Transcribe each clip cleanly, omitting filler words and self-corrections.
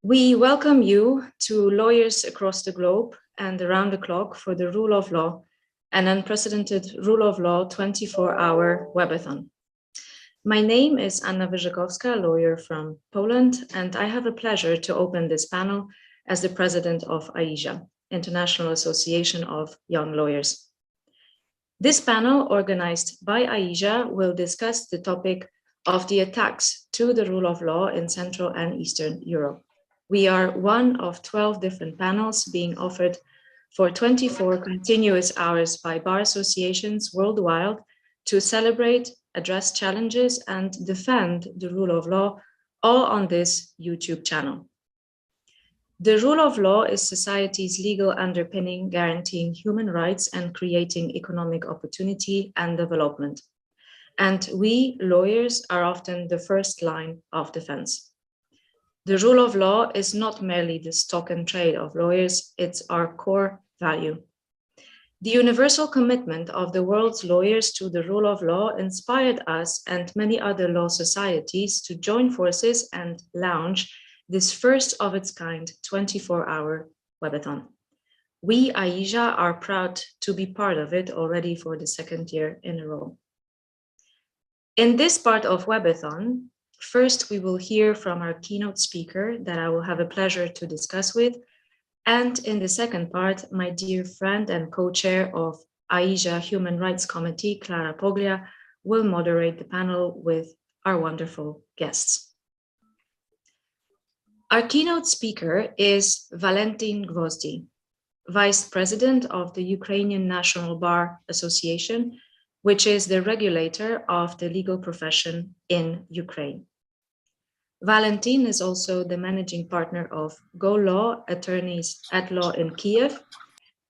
We welcome you to lawyers across the globe and around the clock for the Rule of Law, an unprecedented Rule of Law 24-hour webathon. My name is Anna Wyrzykowska, lawyer from Poland, and I have a pleasure to open this panel as the president of AIJA, International Association of Young Lawyers. This panel, organized by AIJA, will discuss the topic of the attacks to the rule of law in Central and Eastern Europe. We are one of 12 different panels being offered for 24 continuous hours by bar associations worldwide to celebrate, address challenges, and defend the rule of law, all on this YouTube channel. The rule of law is society's legal underpinning, guaranteeing human rights and creating economic opportunity and development. And we, lawyers, are often the first line of defense. The rule of law is not merely the stock and trade of lawyers, it's our core value. The universal commitment of the world's lawyers to the rule of law inspired us and many other law societies to join forces and launch this first of its kind 24-hour webathon. We, AIJA, are proud to be part of it already for the second year in a row. In this part of webathon, first we will hear from our keynote speaker that I will have a pleasure to discuss with. And in the second part, my dear friend and co-chair of AIJA Human Rights Committee, Clara Poglia, will moderate the panel with our wonderful guests. Our keynote speaker is Valentin Gvozdy, Vice President of the Ukrainian National Bar Association, which is the regulator of the legal profession in Ukraine. Valentin is also the managing partner of Go Law Attorneys at Law in Kiev,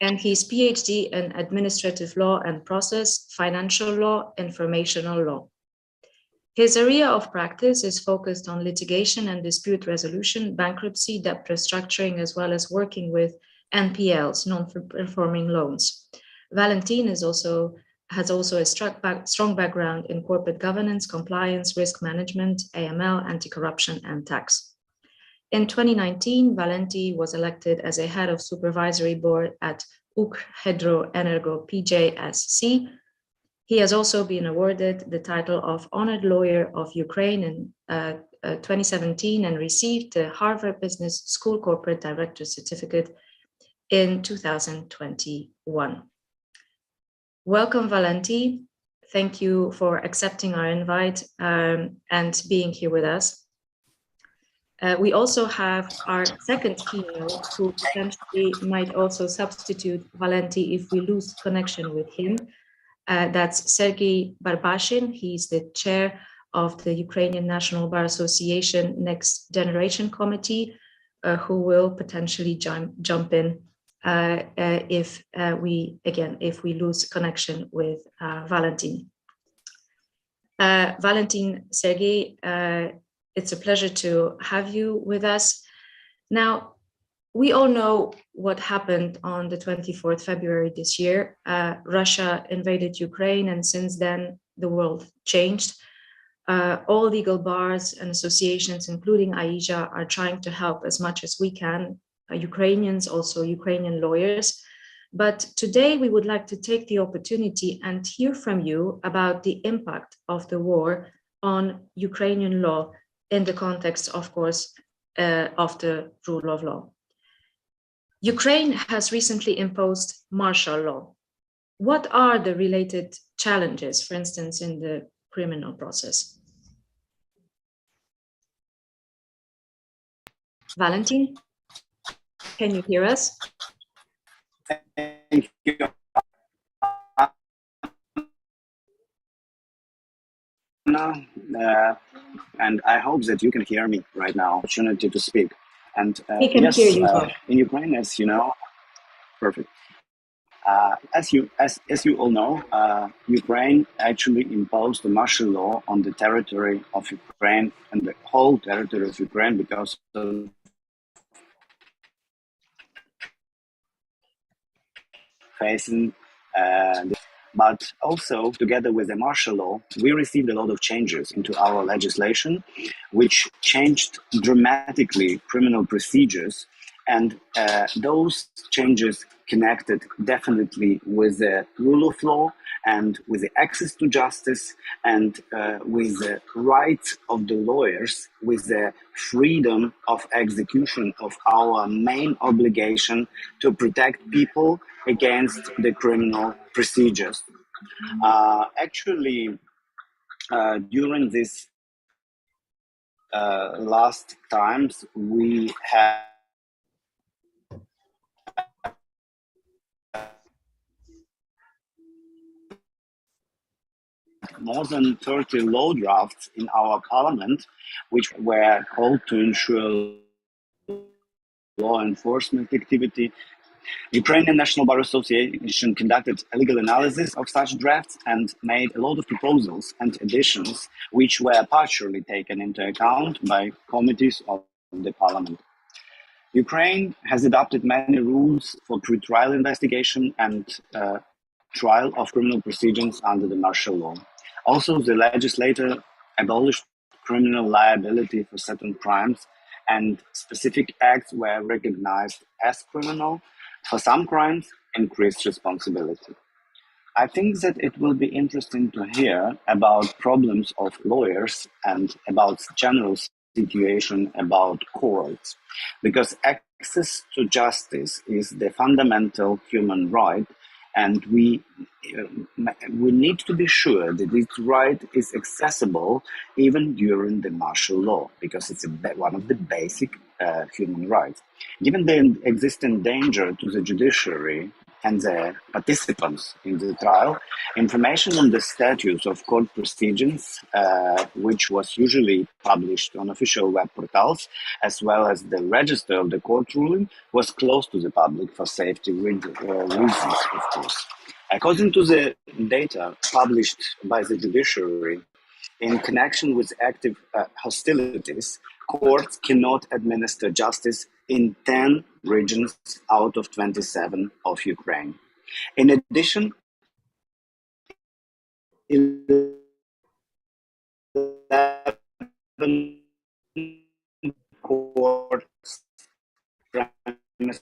and his PhD in administrative law and process, financial law, informational law. His area of practice is focused on litigation and dispute resolution, bankruptcy, debt restructuring, as well as working with NPLs, non-performing loans. Valentin has also a strong background in corporate governance, compliance, risk management, AML, anti-corruption, and tax. In 2019, Valentin was elected as a head of supervisory board at Ukredroenergo PJSC. He has also been awarded the title of Honored Lawyer of Ukraine in 2017 and received the Harvard Business School Corporate Director Certificate in 2021. Welcome, Valentin. Thank you for accepting our invite and being here with us. We also have our second keynote, who potentially might also substitute Valentin if we lose connection with him. That's Sergei Barbashin. He's the chair of the Ukrainian National Bar Association Next Generation Committee, who will potentially jump in if we lose connection with Valentin. Valentin, Sergei, it's a pleasure to have you with us. Now, we all know what happened on the 24th February this year. Russia invaded Ukraine, and since then, the world changed. All legal bars and associations, including AIJA, are trying to help as much as we can, Ukrainians, also Ukrainian lawyers. But today, we would like to take the opportunity and hear from you about the impact of the war on Ukrainian law in the context, of course, of the rule of law. Ukraine has recently imposed martial law. What are the related challenges, for instance, in the criminal process? Valentin, can you hear us? Thank you. And I hope that you can hear me right now. Opportunity to speak. And we can hear you. In Ukraine, as you know, perfect. As you all know, Ukraine actually imposed the martial law on the territory of Ukraine and the whole territory of Ukraine because of facing but also together with the martial law, we received a lot of changes into our legislation, which changed dramatically criminal procedures. And those changes connected definitely with the rule of law and with the access to justice and with the rights of the lawyers, with the freedom of execution of our main obligation to protect people against the criminal procedures. Actually, during this last times, we have more than 30 law drafts in our parliament, which were called to ensure law enforcement activity. Ukrainian National Bar Association conducted a legal analysis of such drafts and made a lot of proposals and additions, which were partially taken into account by committees of the parliament. Ukraine has adopted many rules for pre-trial investigation and trial of criminal proceedings under the martial law. Also, the legislator abolished criminal liability for certain crimes, and specific acts were recognized as criminal. For some crimes, increased responsibility. I think that it will be interesting to hear about problems of lawyers and about general situation about courts, because access to justice is the fundamental human right, and we need to be sure that this right is accessible even during the martial law, because it's one of the basic human rights. Given the existing danger to the judiciary and the participants in the trial, information on the status of court proceedings, which was usually published on official web portals, as well as the register of the court ruling, was closed to the public for safety reasons, of course. According to the data published by the judiciary, in connection with active hostilities, courts cannot administer justice in 10 regions out of 27 of Ukraine. In addition, 11 courts premises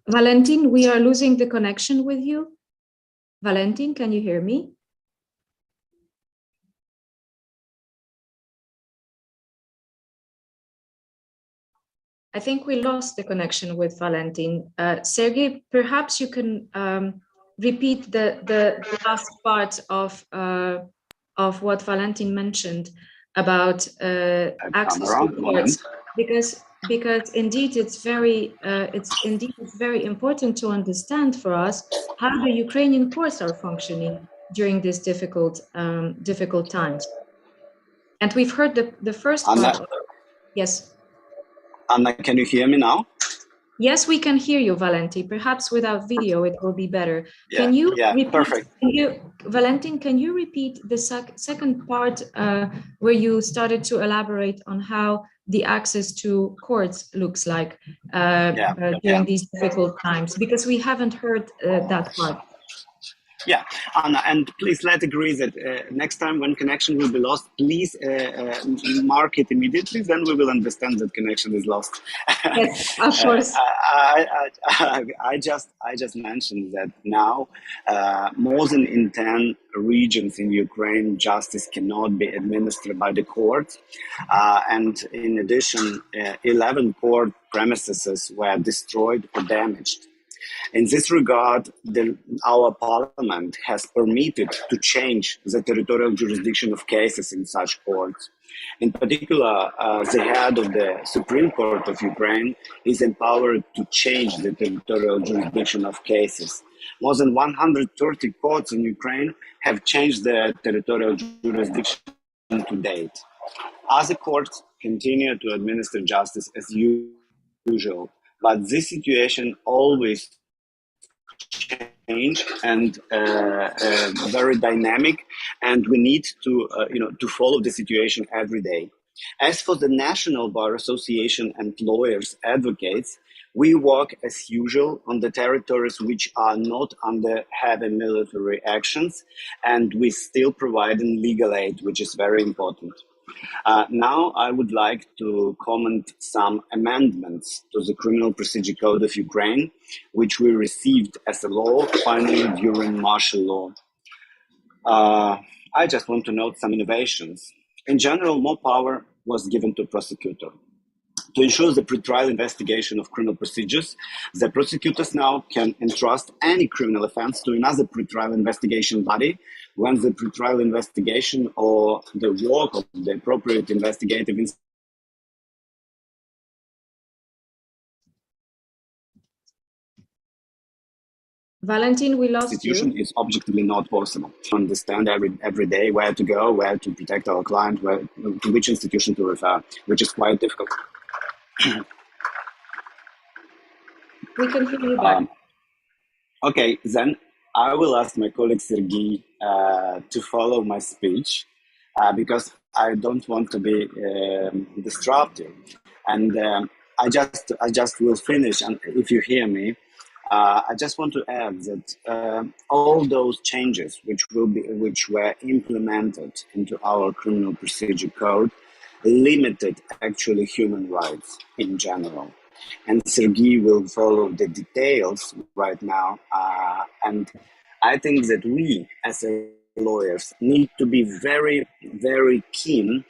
Valentin, we are losing the connection with you. Valentin, can you hear me? I think we lost the connection with Valentin. Sergey, perhaps you can repeat the last part of what Valentin mentioned about access to courts, because indeed it's very important to understand for us how the Ukrainian courts are functioning during these difficult times. And we've heard the first part. Yes. Anna, can you hear me now? Yes, we can hear you, Valentin. Perhaps without video, it will be better. Can you repeat? Perfect. Valentin, can you repeat the second part where you started to elaborate on how the access to courts looks like during these difficult times? Because we haven't heard that part. Yeah, Anna, and please let's agree that next time when connection will be lost, please mark it immediately. Then we will understand that connection is lost. Yes, of course. I just mentioned that now more than in 10 regions in Ukraine, justice cannot be administered by the court, and in addition, 11 court premises were destroyed or damaged. In this regard, our parliament has permitted to change the territorial jurisdiction of cases in such courts. In particular, the head of the Supreme Court of Ukraine is empowered to change the territorial jurisdiction of cases. More than 130 courts in Ukraine have changed their territorial jurisdiction to date. Other courts continue to administer justice as usual, but this situation always change and very dynamic, and we need to to follow the situation every day. As for the National Bar Association and lawyers advocates, we work as usual on the territories which are not under heavy military actions, and we still providing legal aid, which is very important. Now I would like to comment some amendments to the Criminal Procedure Code of Ukraine, which we received as a law finally during martial law. I just want to note some innovations. In general, more power was given to prosecutor. To ensure the pre-trial investigation of criminal procedures, the prosecutors now can entrust any criminal offense to another pre-trial investigation body when the pre-trial investigation or the work of the appropriate investigative Valentin, we lost institution you. is objectively not possible. To understand every day where to go, where to protect our client, to which institution to refer, which is quite difficult. We can hear you back. Okay, then I will ask my colleague Sergey to follow my speech because I don't want to be disruptive. And I just will finish. And if you hear me, I just want to add that all those changes which were implemented into our criminal procedure code limited actually human rights in general. And Sergey will follow the details right now. And I think that we, as lawyers, need to be very, very keen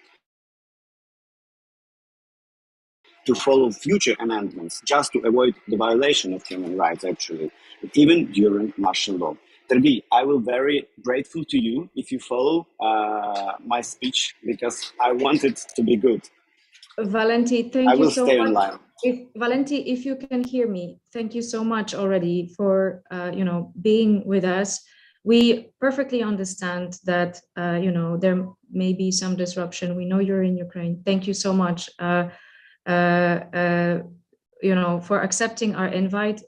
to follow future amendments just to avoid the violation of human rights, actually, even during martial law. Sergey, I will be very grateful to you if you follow my speech because I want it to be good. Valenti, thank you so stay much. Online. Valenti, if you can hear me, thank you so much already for being with us. We perfectly understand that there may be some disruption. We know you're in Ukraine. Thank you so much. For accepting our invite.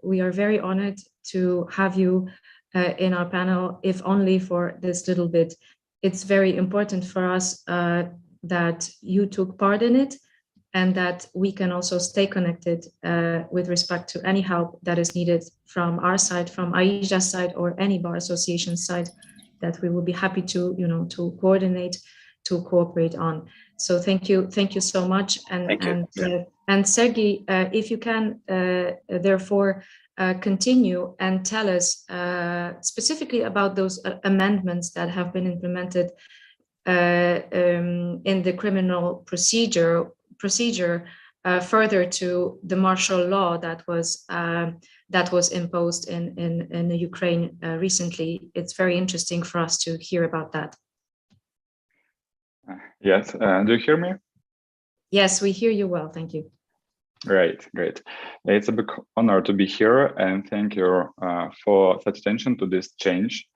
We are very honored to have you in our panel, if only for this little bit. It's very important for us that you took part in it and that we can also stay connected with respect to any help that is needed from our side, from AIJA side, or any bar association side, that we will be happy to, to coordinate, to cooperate on. So thank you so much. And Sergey, if you can therefore continue and tell us specifically about those amendments that have been implemented in the criminal procedure further to the martial law that was imposed in the Ukraine recently. It's very interesting for us to hear about that. Yes, do you hear me? Yes, we hear you well, thank you. Great. It's a big honor to be here, and thank you for such attention to this change.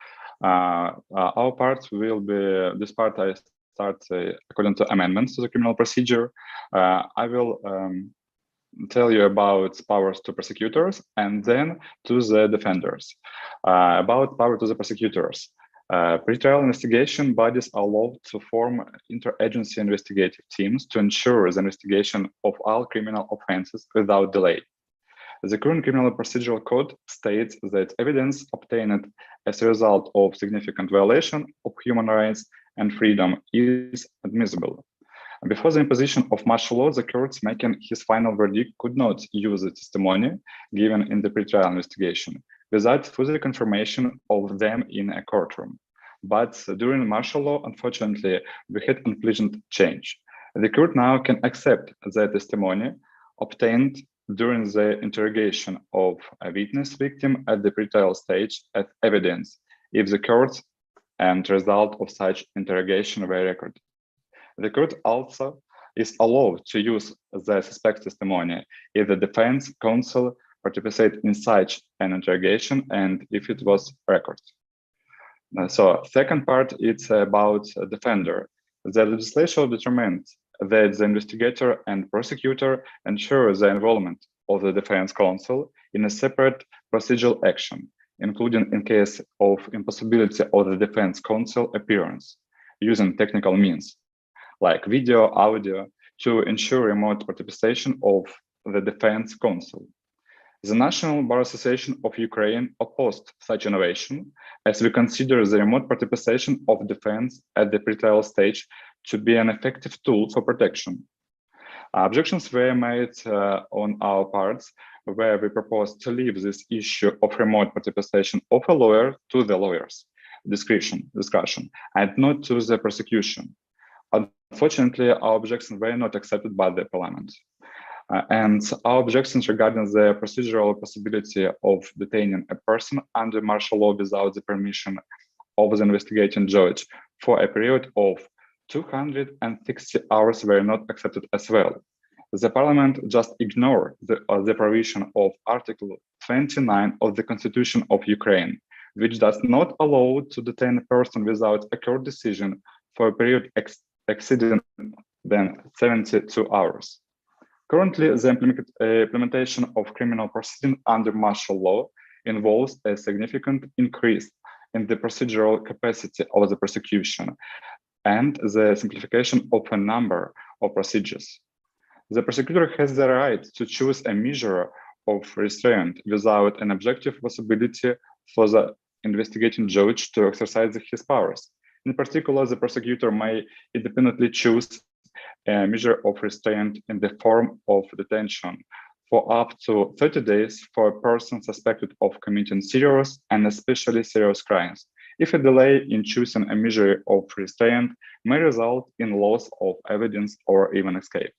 Our part will be, this part I start according to amendments to the criminal procedure. I will tell you about powers to prosecutors and then to the defenders. About power to the prosecutors. Pre-trial investigation bodies are allowed to form interagency investigative teams to ensure the investigation of all criminal offenses without delay. The current criminal procedural code states that evidence obtained as a result of significant violation of human rights and freedom is admissible. Before the imposition of martial law, the courts making his final verdict could not use the testimony given in the pre-trial investigation without further confirmation of them in a courtroom. But during martial law, unfortunately, we had unpleasant change. The court now can accept the testimony obtained during the interrogation of a witness victim at the pre-trial stage as evidence if the court and result of such interrogation were recorded. The court also is allowed to use the suspect's testimony if the defense counsel participated in such an interrogation and if it was recorded. So second part, it's about defender. The legislation determines that the investigator and prosecutor ensure the involvement of the defense counsel in a separate procedural action, including in case of impossibility of the defense counsel appearance using technical means, like video, audio, to ensure remote participation of the defense counsel. The National Bar Association of Ukraine opposed such innovation, as we consider the remote participation of defense at the pre-trial stage to be an effective tool for protection. Objections were made on our parts, where we proposed to leave this issue of remote participation of a lawyer to the lawyer's discussion, and not to the prosecution. Unfortunately, our objections were not accepted by the Parliament. And our objections regarding the procedural possibility of detaining a person under martial law without the permission of the investigating judge for a period of 260 hours were not accepted as well. The Parliament just ignored the provision of Article 29 of the Constitution of Ukraine, which does not allow to detain a person without a court decision for a period exceeding than 72 hours. Currently, the implementation of criminal proceeding under martial law involves a significant increase in the procedural capacity of the prosecution and the simplification of a number of procedures. The prosecutor has the right to choose a measure of restraint without an objective possibility for the investigating judge to exercise his powers. In particular, the prosecutor may independently choose a measure of restraint in the form of detention for up to 30 days for a person suspected of committing serious and especially serious crimes, if a delay in choosing a measure of restraint may result in loss of evidence or even escape.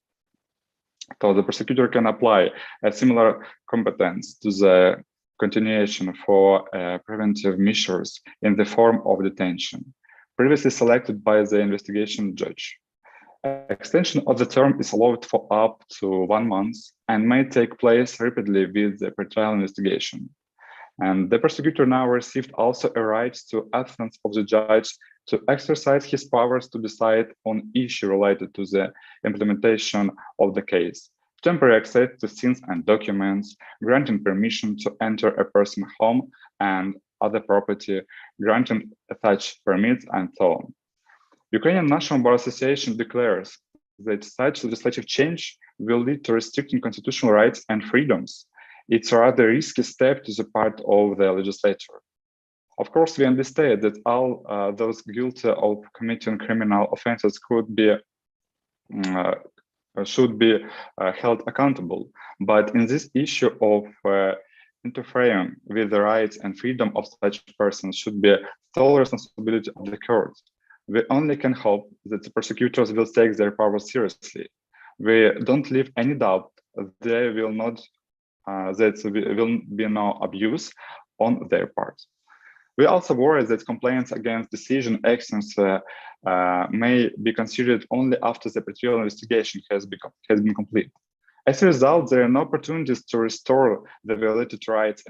So the prosecutor can apply a similar competence to the continuation for preventive measures in the form of detention, previously selected by the investigation judge. Extension of the term is allowed for up to 1 month and may take place rapidly with the pretrial investigation. And the prosecutor now received also a right to absence of the judge to exercise his powers to decide on issue related to the implementation of the case, temporary access to scenes and documents, granting permission to enter a person's home and other property, granting such permits, and so on. Ukrainian National Bar Association declares that such legislative change will lead to restricting constitutional rights and freedoms. It's a rather risky step to the part of the legislature. Of course, we understand that all those guilty of committing criminal offenses should be held accountable. But in this issue of interfering with the rights and freedom of such persons should be sole responsibility of the court. We only can hope that the prosecutors will take their powers seriously. We don't leave any doubt there will not that will be no abuse on their part. We also worry that complaints against decision actions may be considered only after the pretrial investigation has been complete. As a result, there are no opportunities to restore the violated rights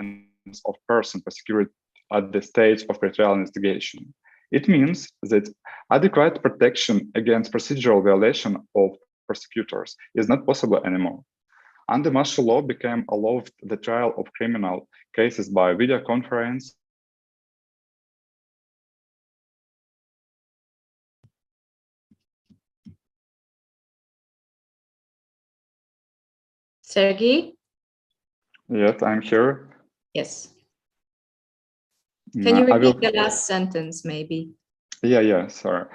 of person prosecuted at the stage of pretrial investigation. It means that adequate protection against procedural violation of prosecutors is not possible anymore. Under martial law became allowed the trial of criminal cases by video conference. Sergey? Yes, I'm here. Yes. Can you repeat the last sentence, maybe? Yeah, sorry.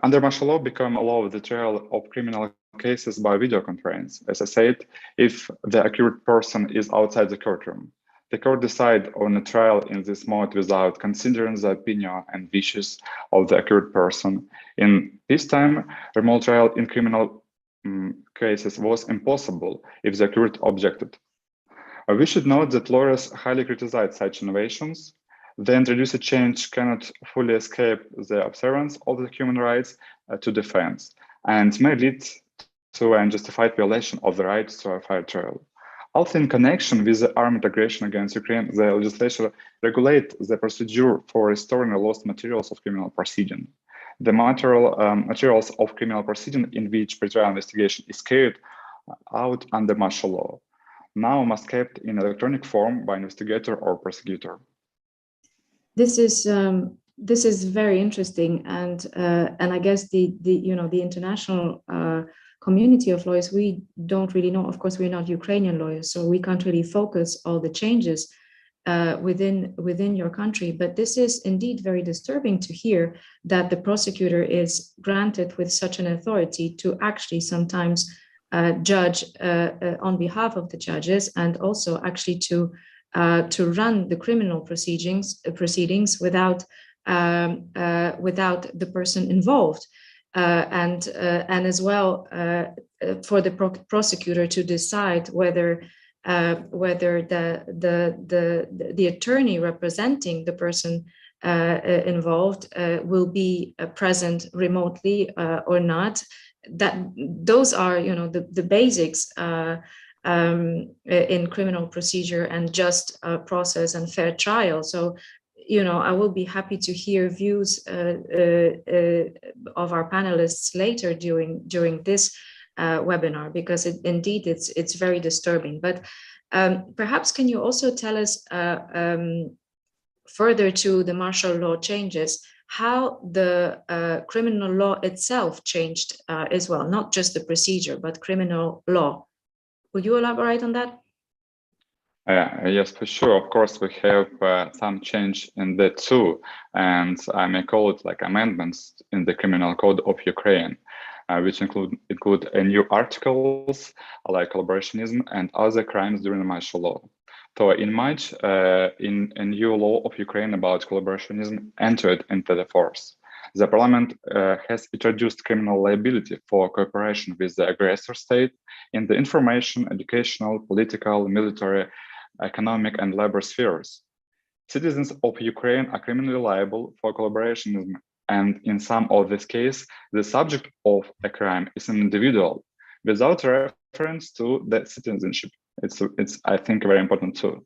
Under martial law become allowed the trial of criminal cases by video conference. As I said, if the accused person is outside the courtroom, the court decide on a trial in this mode without considering the opinion and wishes of the accused person. In this time, remote trial in criminal cases was impossible if the accused objected. We should note that lawyers highly criticize such innovations. The introduced change cannot fully escape the observance of the human rights to defense and may lead to an unjustified violation of the right to a fair trial. Also, in connection with the armed aggression against Ukraine, the legislature regulates the procedure for restoring the lost materials of criminal proceeding. The materials of criminal proceeding in which pretrial investigation is carried out under martial law now must be kept in electronic form by investigator or prosecutor. This is this is very interesting, and I guess the international community of lawyers, we don't really know. Of course, we're not Ukrainian lawyers, so we can't really focus all the changes within your country. But this is indeed very disturbing to hear that the prosecutor is granted with such an authority to actually sometimes judge on behalf of the judges, and also actually to run the criminal proceedings without the person involved, and as well for the prosecutor to decide whether the attorney representing the person involved will be present remotely or not. Those are, the basics in criminal procedure and just process and fair trial. So, I will be happy to hear views of our panelists later during this webinar, because indeed it's very disturbing. But perhaps can you also tell us further to the martial law changes, how the criminal law itself changed as well, not just the procedure, but criminal law? Would you elaborate on that? Yes, for sure. Of course, we have some change in that too, and I may call it like amendments in the Criminal Code of Ukraine, which include new articles like collaborationism and other crimes during the martial law. So in March, in a new law of Ukraine about collaborationism entered into the force. The parliament has introduced criminal liability for cooperation with the aggressor state in the information, educational, political, military, economic, and labor spheres. Citizens of Ukraine are criminally liable for collaborationism, and in some of these cases, the subject of a crime is an individual without reference to the citizenship. It's I think, very important too.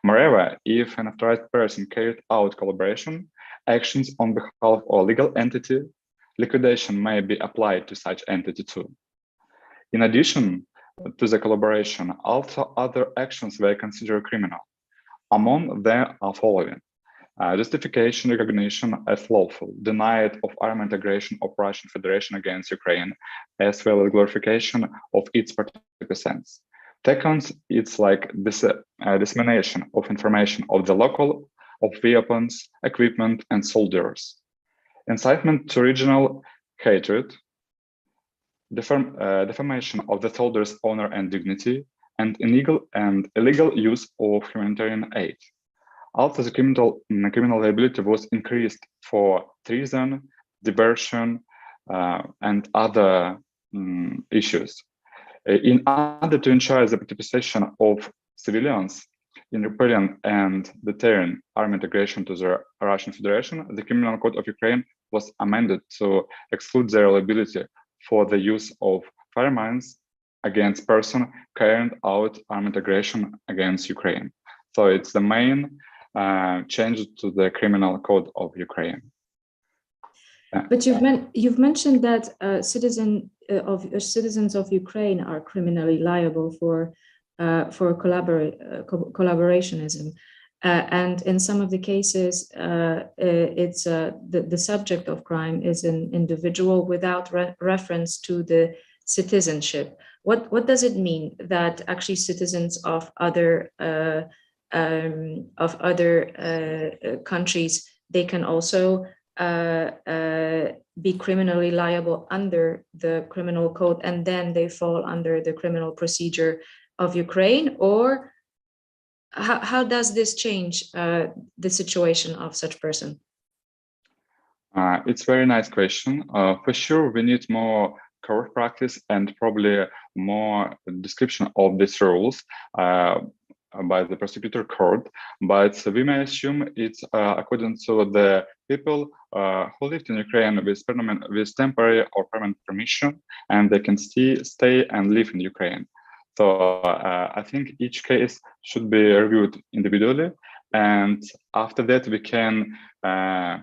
Moreover, if an authorized person carried out collaboration actions on behalf of a legal entity, liquidation may be applied to such entity too. In addition to the collaboration, also other actions were considered criminal. Among them are following: justification, recognition as lawful, denial of armed aggression of Russian Federation against Ukraine, as well as glorification of its participants. Second, it's like this dissemination of information of the local, of weapons, equipment, and soldiers. Incitement to regional hatred, defamation of the soldier's honor and dignity, and illegal use of humanitarian aid. Also, the criminal liability was increased for treason, diversion, and other issues. In order to ensure the participation of civilians in repelling and deterring armed aggression to the Russian Federation, the Criminal Code of Ukraine was amended to exclude their liability for the use of firearms against persons carrying out armed aggression against Ukraine. So it's the main change to the Criminal Code of Ukraine. But you've mentioned that citizens of Ukraine are criminally liable for collaborationism, and in some of the cases, it's the subject of crime is an individual without reference to the citizenship. What does it mean that actually citizens of other countries, they can also be criminally liable under the criminal code, and then they fall under the criminal procedure of Ukraine? Or how does this change the situation of such person? It's a very nice question. For sure, we need more court practice and probably more description of these rules by the prosecutor court, but we may assume it's according to the people who lived in Ukraine with temporary or permanent permission, and they can stay and live in Ukraine. So I think each case should be reviewed individually, and after that we can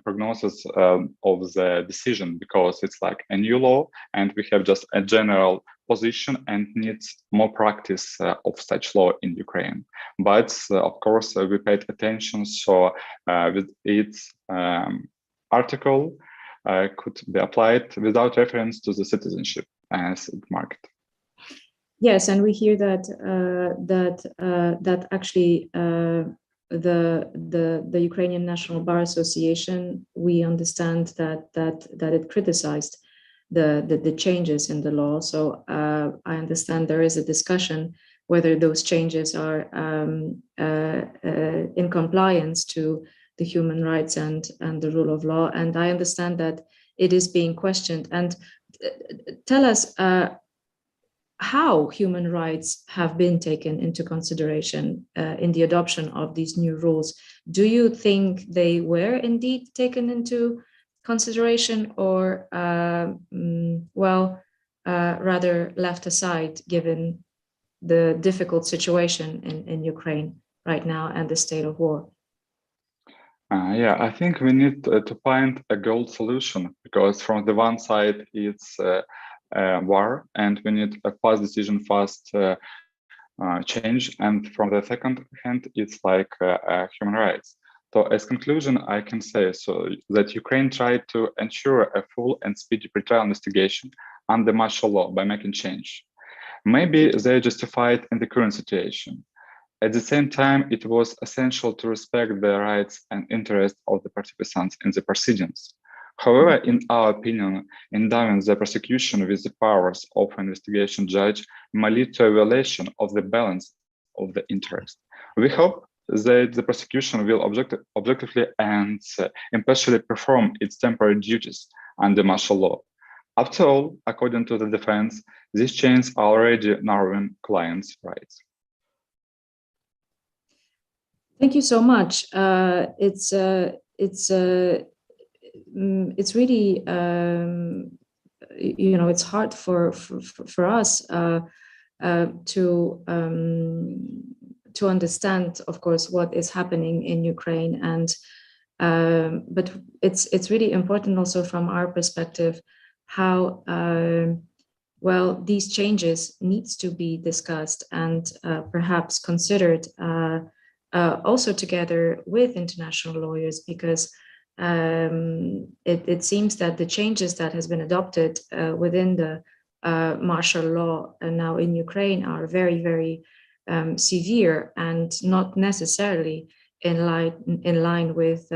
prognosis of the decision, because it's like a new law and we have just a general position and needs more practice of such law in Ukraine. But of course we paid attention, so with its article could be applied without reference to the citizenship as market. Yes, and we hear that that actually the Ukrainian National Bar Association, we understand that it criticized the changes in the law. So I understand there is a discussion whether those changes are in compliance to the human rights and the rule of law. And I understand that it is being questioned. And tell us how human rights have been taken into consideration in the adoption of these new rules. Do you think they were indeed taken into consideration, or rather left aside given the difficult situation in Ukraine right now and the state of war? Yeah, I think we need to find a gold solution, because from the one side it's war, and we need a fast decision, fast change, and from the second hand it's like human rights. So as conclusion, I can say that Ukraine tried to ensure a full and speedy pretrial investigation under martial law by making change. Maybe they justified in the current situation. At the same time, it was essential to respect the rights and interests of the participants in the proceedings. However, in our opinion, endowing the prosecution with the powers of an investigation judge may lead to a violation of the balance of the interest. We hope that the prosecution will objectively and impartially perform its temporary duties under martial law. After all, according to the defense, these changes are already narrowing clients' rights. Thank you so much. It's really it's hard for us to understand, of course, what is happening in Ukraine, and but it's really important also from our perspective how well these changes needs to be discussed and perhaps considered also together with international lawyers, because it seems that the changes that has been adopted within the martial law now in Ukraine are very, very severe and not necessarily in line with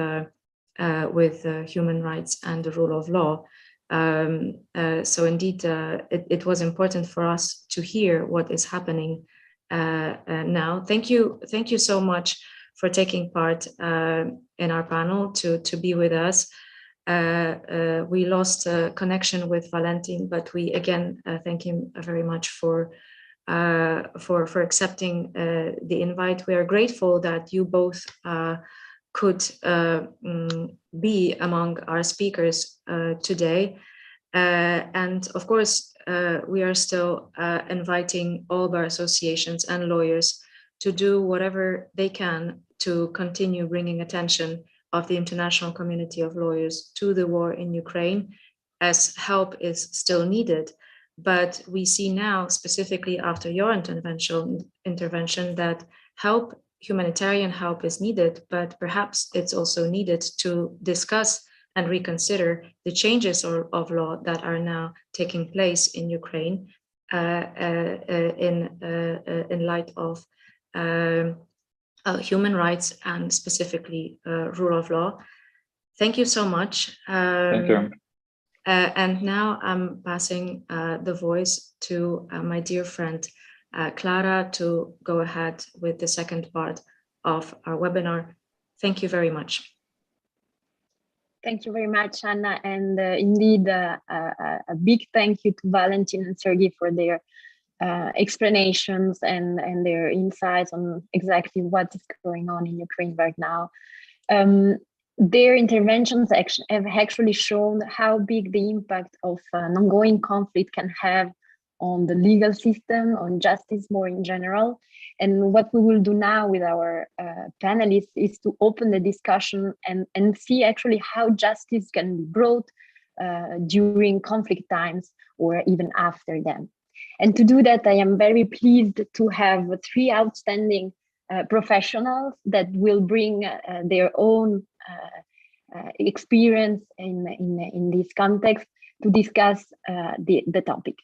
human rights and the rule of law. So indeed, it was important for us to hear what is happening now. Thank you so much for taking part in our panel to be with us. We lost connection with Valentin, but we again thank him very much for accepting the invite. We are grateful that you both could be among our speakers today. And of course, we are still inviting all bar associations and lawyers to do whatever they can to continue bringing attention of the international community of lawyers to the war in Ukraine, as help is still needed. But we see now, specifically after your intervention, that humanitarian help is needed, but perhaps it's also needed to discuss and reconsider the changes of law that are now taking place in Ukraine in light of human rights and specifically rule of law. Thank you so much. Thank you. And now I'm passing the voice to my dear friend Clara to go ahead with the second part of our webinar. Thank you very much. Thank you very much, Anna, and indeed a big thank you to Valentin and Sergey for their explanations and their insights on exactly what is going on in Ukraine right now. Their interventions have actually shown how big the impact of an ongoing conflict can have on the legal system, on justice more in general. And what we will do now with our panelists is to open the discussion and see actually how justice can be brought during conflict times or even after them. And to do that, I am very pleased to have three outstanding professionals that will bring their own experience in this context to discuss the topic.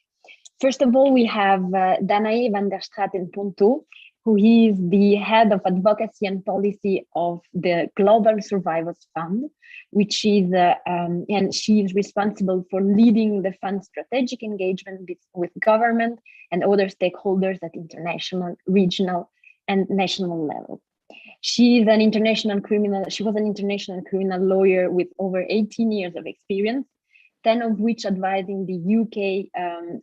First of all, we have Danae van der Straten-Ponto, who is the head of advocacy and policy of the Global Survivors Fund, which is, and she is responsible for leading the fund's strategic engagement with government and other stakeholders at international, regional, and national level. She was an international criminal lawyer with over 18 years of experience, 10 of which advising the UK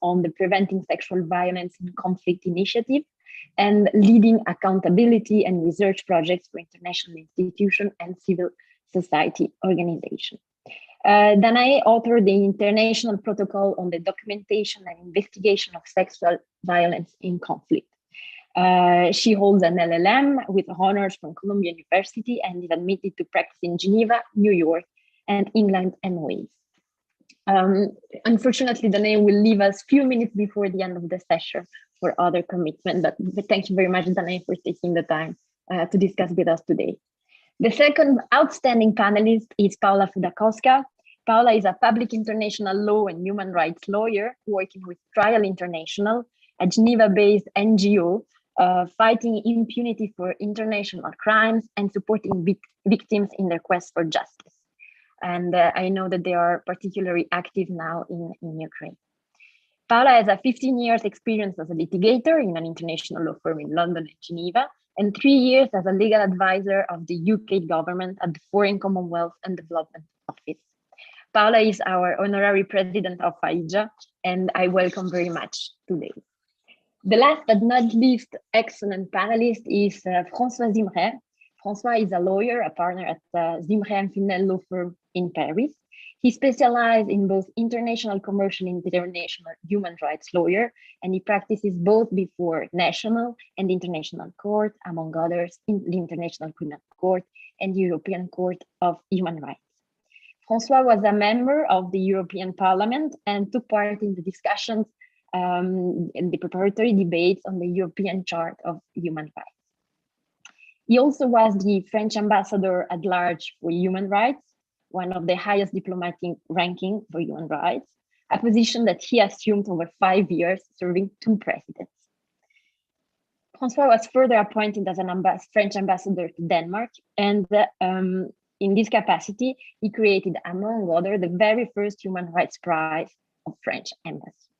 on the Preventing Sexual Violence in Conflict initiative, and leading accountability and research projects for international institutions and civil society organizations. Danae authored the International Protocol on the Documentation and Investigation of Sexual Violence in Conflict. She holds an LLM with honors from Columbia University and is admitted to practice in Geneva, New York, and England and Wales. Unfortunately, Danae will leave us a few minutes before the end of the session for other commitment, but thank you very much, Danae, for taking the time to discuss with us today. The second outstanding panelist is Paula Fudakowska. Paula is a public international law and human rights lawyer working with Trial International, a Geneva-based NGO fighting impunity for international crimes and supporting victims in their quest for justice. And I know that they are particularly active now in Ukraine. Paula has a 15 years experience as a litigator in an international law firm in London and Geneva, and 3 years as a legal advisor of the UK government at the Foreign Commonwealth and Development Office. Paula is our honorary president of AIJA, and I welcome very much today. The last but not least excellent panelist is François Zimret. François is a lawyer, a partner at Zimret & Finel law firm in Paris. He specializes in both international commercial and international human rights lawyer, and he practices both before national and international court, among others, in the International Criminal Court and European Court of Human Rights. François was a member of the European Parliament and took part in the discussions in the preparatory debates on the European Charter of Human Rights. He also was the French ambassador at large for human rights, one of the highest diplomatic ranking for human rights, a position that he assumed over 5 years, serving 2 presidents. François was further appointed as an French ambassador to Denmark, and in this capacity, he created, among others, the very first Human Rights Prize of French embassy.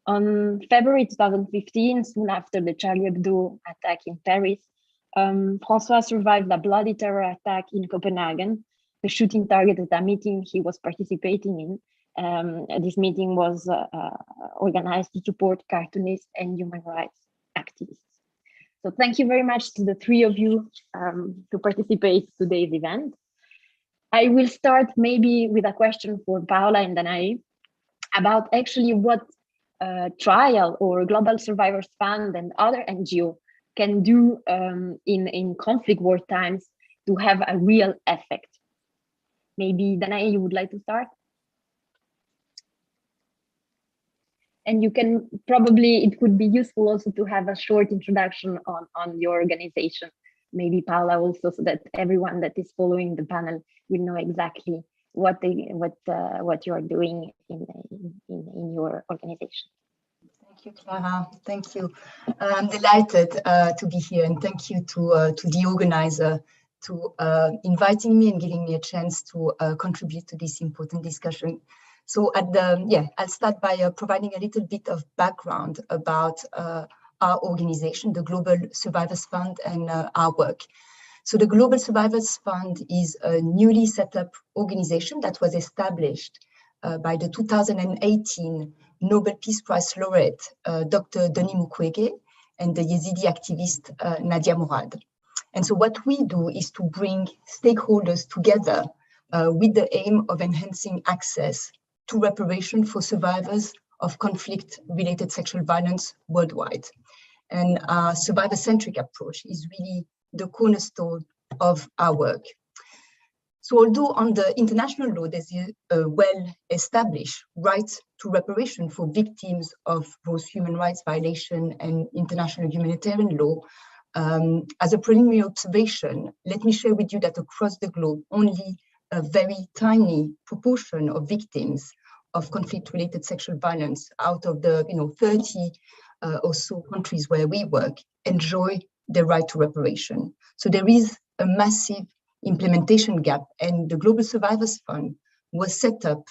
On February 2015, soon after the Charlie Hebdo attack in Paris, François survived a bloody terror attack in Copenhagen. The shooting targeted a meeting he was participating in. This meeting was organized to support cartoonists and human rights activists. So thank you very much to the 3 of you to participate in today's event. I will start maybe with a question for Paula and Danae about actually what Trial or Global Survivors Fund and other NGO can do in conflict war times to have a real effect. Maybe Danae, you would like to start? And you can probably, it would be useful also to have a short introduction on your organization. Maybe Paula also, so that everyone that is following the panel will know exactly what you are doing in your organization. Thank you, Clara. Thank you. I'm delighted to be here, and thank you to the organizer to inviting me and giving me a chance to contribute to this important discussion. So I'll start by providing a little bit of background about our organization, the Global Survivors Fund, and our work. So the Global Survivors Fund is a newly set up organization that was established by the 2018 Nobel Peace Prize laureate, Dr. Denis Mukwege, and the Yazidi activist, Nadia Mourad. And so what we do is to bring stakeholders together with the aim of enhancing access to reparation for survivors of conflict-related sexual violence worldwide. And our survivor-centric approach is really the cornerstone of our work. So although under international law, there's a well-established right to reparation for victims of both human rights violation and international humanitarian law, as a preliminary observation, let me share with you that across the globe, only a very tiny proportion of victims of conflict-related sexual violence out of the 30 or so countries where we work enjoy the right to reparation. So there is a massive implementation gap, and the Global Survivors Fund was set up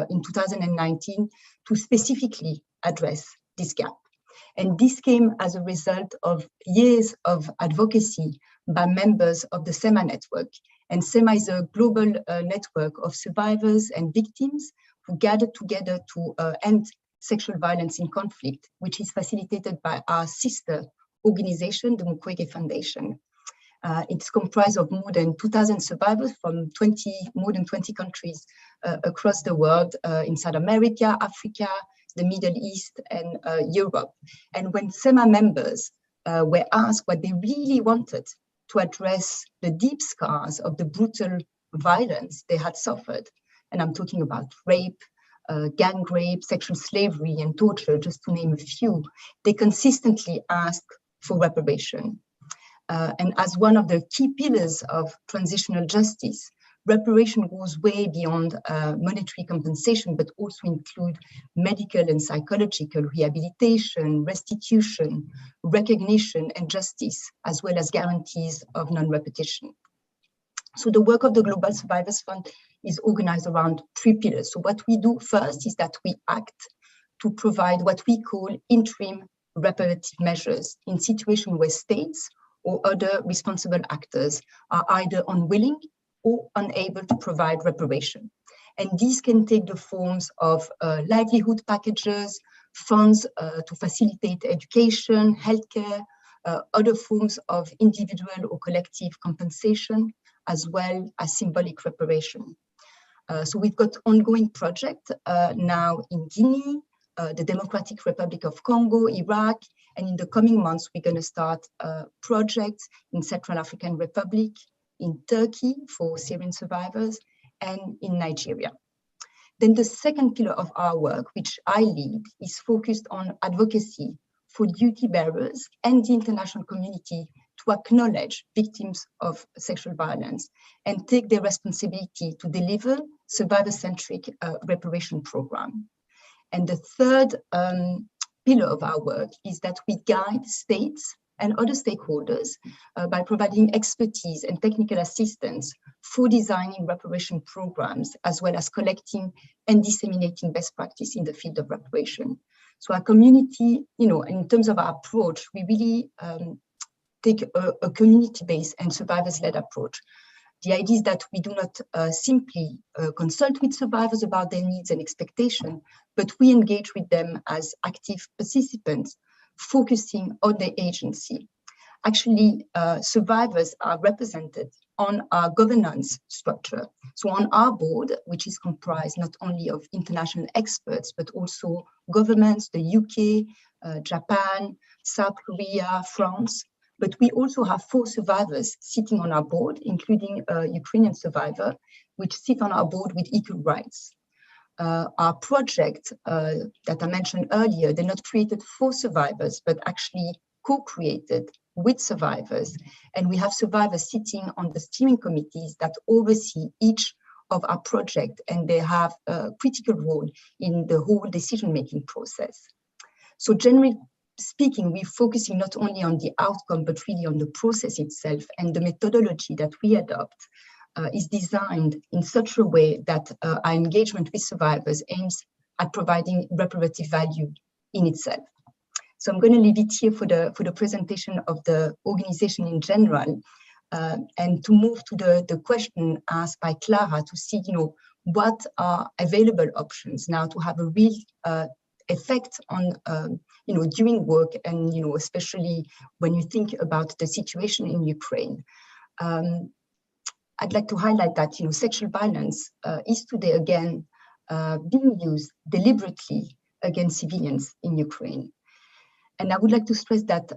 in 2019 to specifically address this gap. And this came as a result of years of advocacy by members of the SEMA network. And SEMA is a global network of survivors and victims who gathered together to end sexual violence in conflict, which is facilitated by our sister organization, the Mukwege Foundation. It's comprised of more than 2,000 survivors from more than 20 countries across the world, in South America, Africa, the Middle East, and Europe. And when SEMA members were asked what they really wanted to address the deep scars of the brutal violence they had suffered, and I'm talking about rape, gang rape, sexual slavery, and torture, just to name a few, they consistently asked for reparation. And as one of the key pillars of transitional justice, reparation goes way beyond monetary compensation, but also include medical and psychological rehabilitation, restitution, recognition, and justice, as well as guarantees of non-repetition. So the work of the Global Survivors Fund is organized around 3 pillars. So what we do first is that we act to provide what we call interim reparative measures in situations where states or other responsible actors are either unwilling or unable to provide reparation. And these can take the forms of livelihood packages, funds to facilitate education, healthcare, other forms of individual or collective compensation, as well as symbolic reparation. So we've got ongoing projects now in Guinea, the Democratic Republic of Congo, Iraq, and in the coming months, we're going to start projects in Central African Republic, in Turkey for Syrian survivors, and in Nigeria. Then the second pillar of our work, which I lead, is focused on advocacy for duty bearers and the international community to acknowledge victims of sexual violence and take their responsibility to deliver survivor-centric reparation program. And the third pillar of our work is that we guide states and other stakeholders by providing expertise and technical assistance for designing reparation programs, as well as collecting and disseminating best practice in the field of reparation. So our community, in terms of our approach, we really take a community-based and survivors-led approach. The idea is that we do not simply consult with survivors about their needs and expectations, but we engage with them as active participants, focusing on their agency. Actually, survivors are represented on our governance structure. So on our board, which is comprised not only of international experts, but also governments, the UK, Japan, South Korea, France. But we also have 4 survivors sitting on our board, including a Ukrainian survivor, which sit on our board with equal rights. Our project that I mentioned earlier, they're not created for survivors, but actually co-created with survivors. And we have survivors sitting on the steering committees that oversee each of our projects, and they have a critical role in the whole decision-making process. So generally speaking, we're focusing not only on the outcome, but really on the process itself, and the methodology that we adopt is designed in such a way that our engagement with survivors aims at providing reparative value in itself. So I'm going to leave it here for the presentation of the organization in general, and to move to the question asked by Clara to see, what are available options now to have a real effect on, doing work, and, especially when you think about the situation in Ukraine. I'd like to highlight that, sexual violence is today again being used deliberately against civilians in Ukraine. And I would like to stress that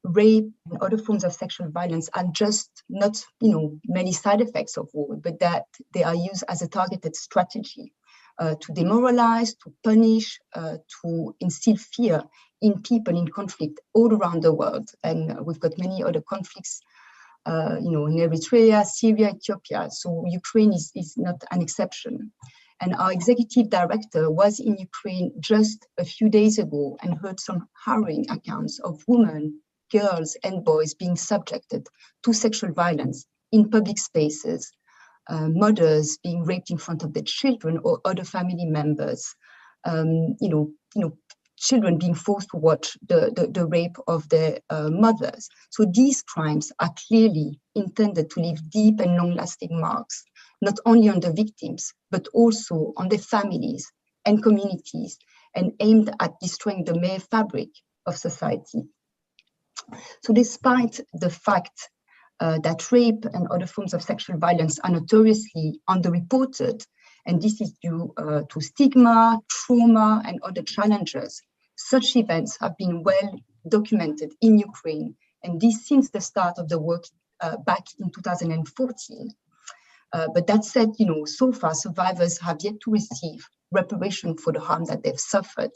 rape and other forms of sexual violence are just not, many side effects of war, but that they are used as a targeted strategy to demoralize, to punish, to instill fear in people in conflict all around the world. And we've got many other conflicts in Eritrea, Syria, Ethiopia. So Ukraine is not an exception. And our executive director was in Ukraine just a few days ago and heard some harrowing accounts of women, girls, and boys being subjected to sexual violence in public spaces, mothers being raped in front of their children or other family members, children being forced to watch the rape of their mothers. So these crimes are clearly intended to leave deep and long-lasting marks, not only on the victims, but also on their families and communities, and aimed at destroying the mere fabric of society. So despite the fact that rape and other forms of sexual violence are notoriously underreported, and this is due to stigma, trauma, and other challenges, such events have been well documented in Ukraine, and this since the start of the work back in 2014. But that said, so far survivors have yet to receive reparation for the harm that they've suffered.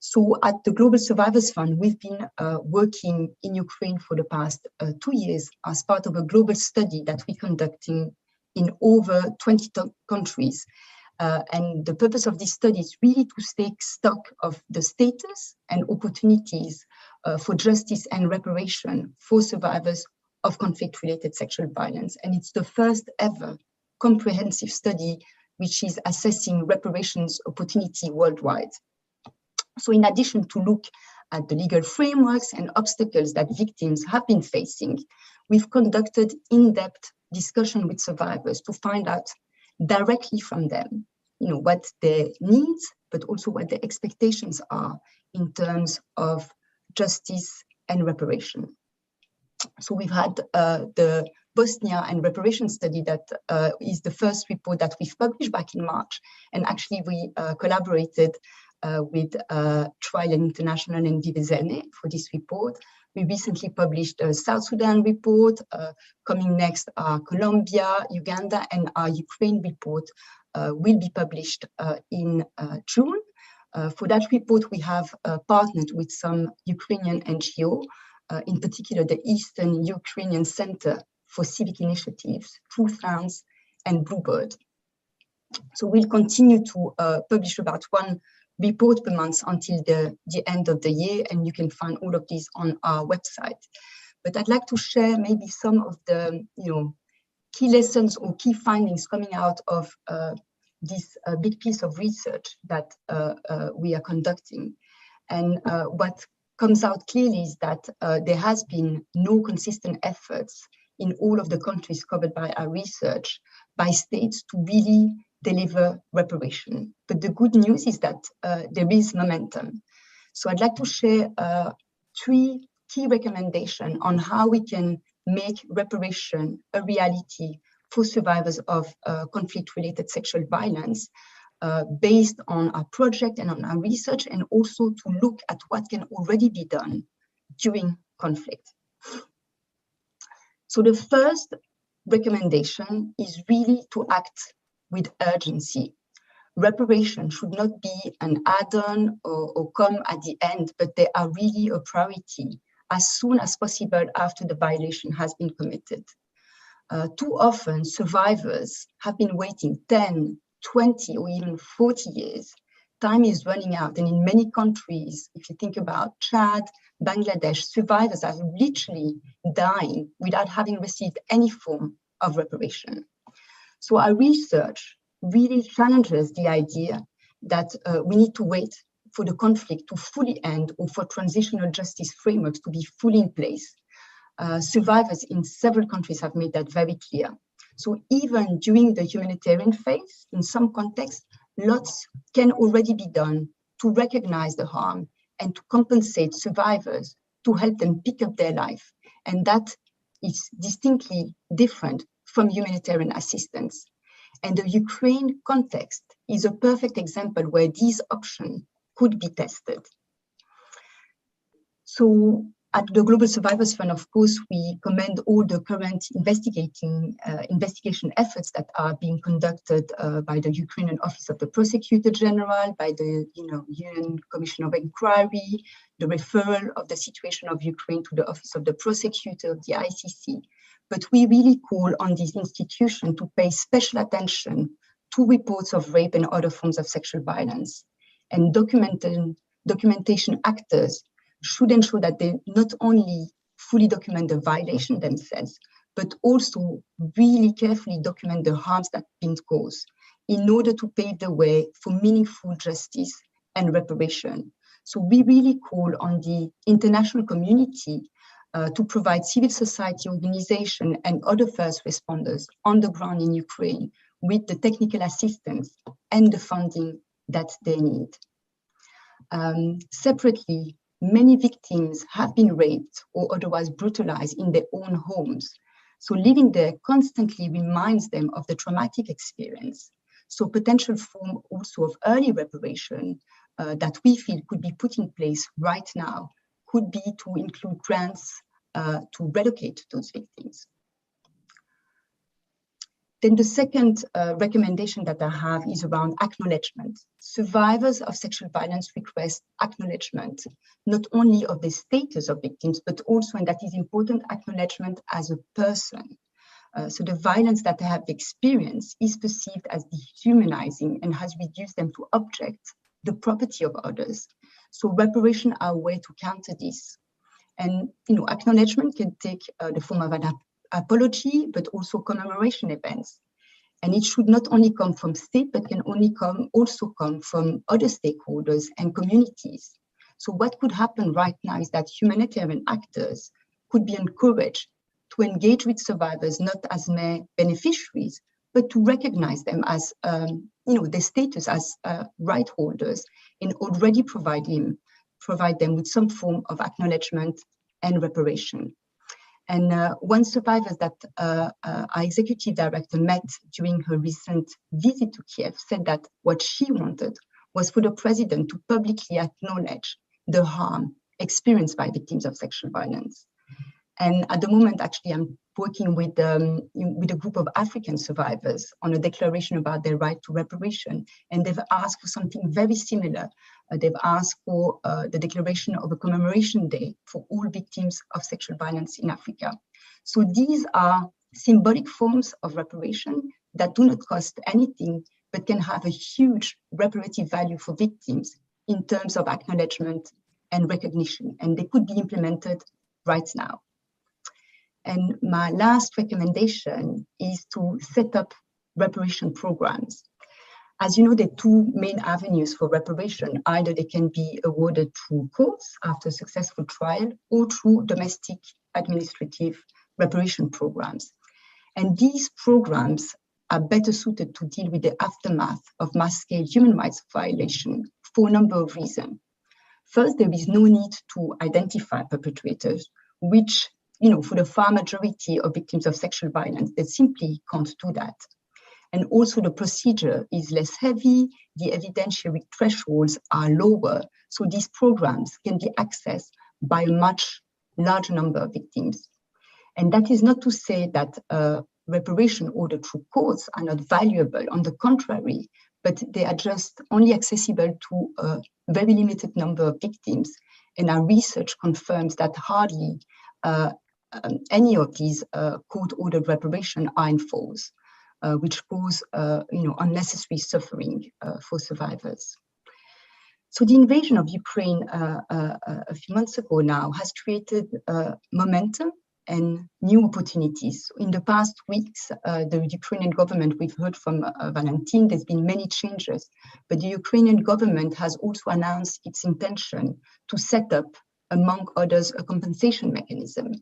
So at the Global Survivors Fund, we've been working in Ukraine for the past 2 years as part of a global study that we're conducting in over 20 countries. And the purpose of this study is really to take stock of the status and opportunities for justice and reparation for survivors of conflict-related sexual violence. And it's the first ever comprehensive study which is assessing reparations opportunity worldwide. So in addition to look at the legal frameworks and obstacles that victims have been facing, we've conducted in-depth discussion with survivors to find out directly from them, what their needs, but also what their expectations are in terms of justice and reparation. So we've had the Bosnia and reparation study that is the first report that we've published back in March. And actually we collaborated with Trial International and Divezene for this report. We recently published a South Sudan report. Coming next are Colombia, Uganda, and our Ukraine report will be published in June. For that report, we have partnered with some Ukrainian NGO, in particular the Eastern Ukrainian Center for Civic Initiatives, Truth Rounds, and Bluebird. So we'll continue to publish about one report per month until the end of the year, and you can find all of these on our website. But I'd like to share maybe some of the key lessons or key findings coming out of this big piece of research that we are conducting. And what comes out clearly is that there has been no consistent efforts in all of the countries covered by our research by states to really deliver reparation. But the good news is that there is momentum. So I'd like to share 3 key recommendations on how we can make reparation a reality for survivors of conflict-related sexual violence based on our project and on our research, and also to look at what can already be done during conflict. So the first recommendation is really to act with urgency. Reparation should not be an add-on or come at the end, but they are really a priority as soon as possible after the violation has been committed. Too often, survivors have been waiting 10, 20, or even 40 years. Time is running out, and in many countries, if you think about Chad, Bangladesh, survivors are literally dying without having received any form of reparation. So our research really challenges the idea that we need to wait for the conflict to fully end or for transitional justice frameworks to be fully in place. Survivors in several countries have made that very clear. So even during the humanitarian phase, in some contexts, lots can already be done to recognize the harm and to compensate survivors, to help them pick up their life. And that is distinctly different from humanitarian assistance. And the Ukraine context is a perfect example where these options could be tested. So at the Global Survivors Fund, of course, we commend all the current investigation efforts that are being conducted by the Ukrainian Office of the Prosecutor General, by the UN Commission of Inquiry, the referral of the situation of Ukraine to the Office of the Prosecutor, the ICC. but we really call on these institutions to pay special attention to reports of rape and other forms of sexual violence. And documentation actors should ensure that they not only fully document the violation themselves, but also really carefully document the harms that have been caused in order to pave the way for meaningful justice and reparation. So we really call on the international community to provide civil society organizations and other first responders on the ground in Ukraine with the technical assistance and the funding that they need. Separately, many victims have been raped or otherwise brutalized in their own homes. So living there constantly reminds them of the traumatic experience. So potential form also of early reparation that we feel could be put in place right now could be to include grants to relocate those victims. Then the second recommendation that I have is around acknowledgement. Survivors of sexual violence request acknowledgement, not only of the status of victims, but also, and that is important, acknowledgement as a person. So the violence that they have experienced is perceived as dehumanizing and has reduced them to objects, the property of others. So reparation are a way to counter this. And acknowledgement can take the form of an apology, but also commemoration events. And it should not only come from state, but can also come from other stakeholders and communities. So what could happen right now is that humanitarian actors could be encouraged to engage with survivors, not as mere beneficiaries, but to recognize them as, their status as right holders and already provide them with some form of acknowledgement and reparation. And one survivor that our executive director met during her recent visit to Kiev said that what she wanted was for the president to publicly acknowledge the harm experienced by victims of sexual violence. And at the moment, actually, I'm working with a group of African survivors on a declaration about their right to reparation. And they've asked for something very similar. They've asked for the declaration of a commemoration day for all victims of sexual violence in Africa. So these are symbolic forms of reparation that do not cost anything, but can have a huge reparative value for victims in terms of acknowledgement and recognition. And they could be implemented right now. And my last recommendation is to set up reparation programs. As you know, there are two main avenues for reparation. Either they can be awarded through courts after a successful trial or through domestic administrative reparation programs. And these programs are better suited to deal with the aftermath of mass-scale human rights violation for a number of reasons. First, there is no need to identify perpetrators, which for the far majority of victims of sexual violence, they simply can't do that. And also the procedure is less heavy, the evidentiary thresholds are lower, so these programs can be accessed by a much larger number of victims. And that is not to say that reparation ordered through courts are not valuable, on the contrary, but they are just only accessible to a very limited number of victims. And our research confirms that hardly any of these court-ordered reparation are enforced, which cause unnecessary suffering for survivors. So the invasion of Ukraine a few months ago now has created momentum and new opportunities. In the past weeks, the Ukrainian government, we've heard from Valentin, there's been many changes, but the Ukrainian government has also announced its intention to set up, among others, a compensation mechanism.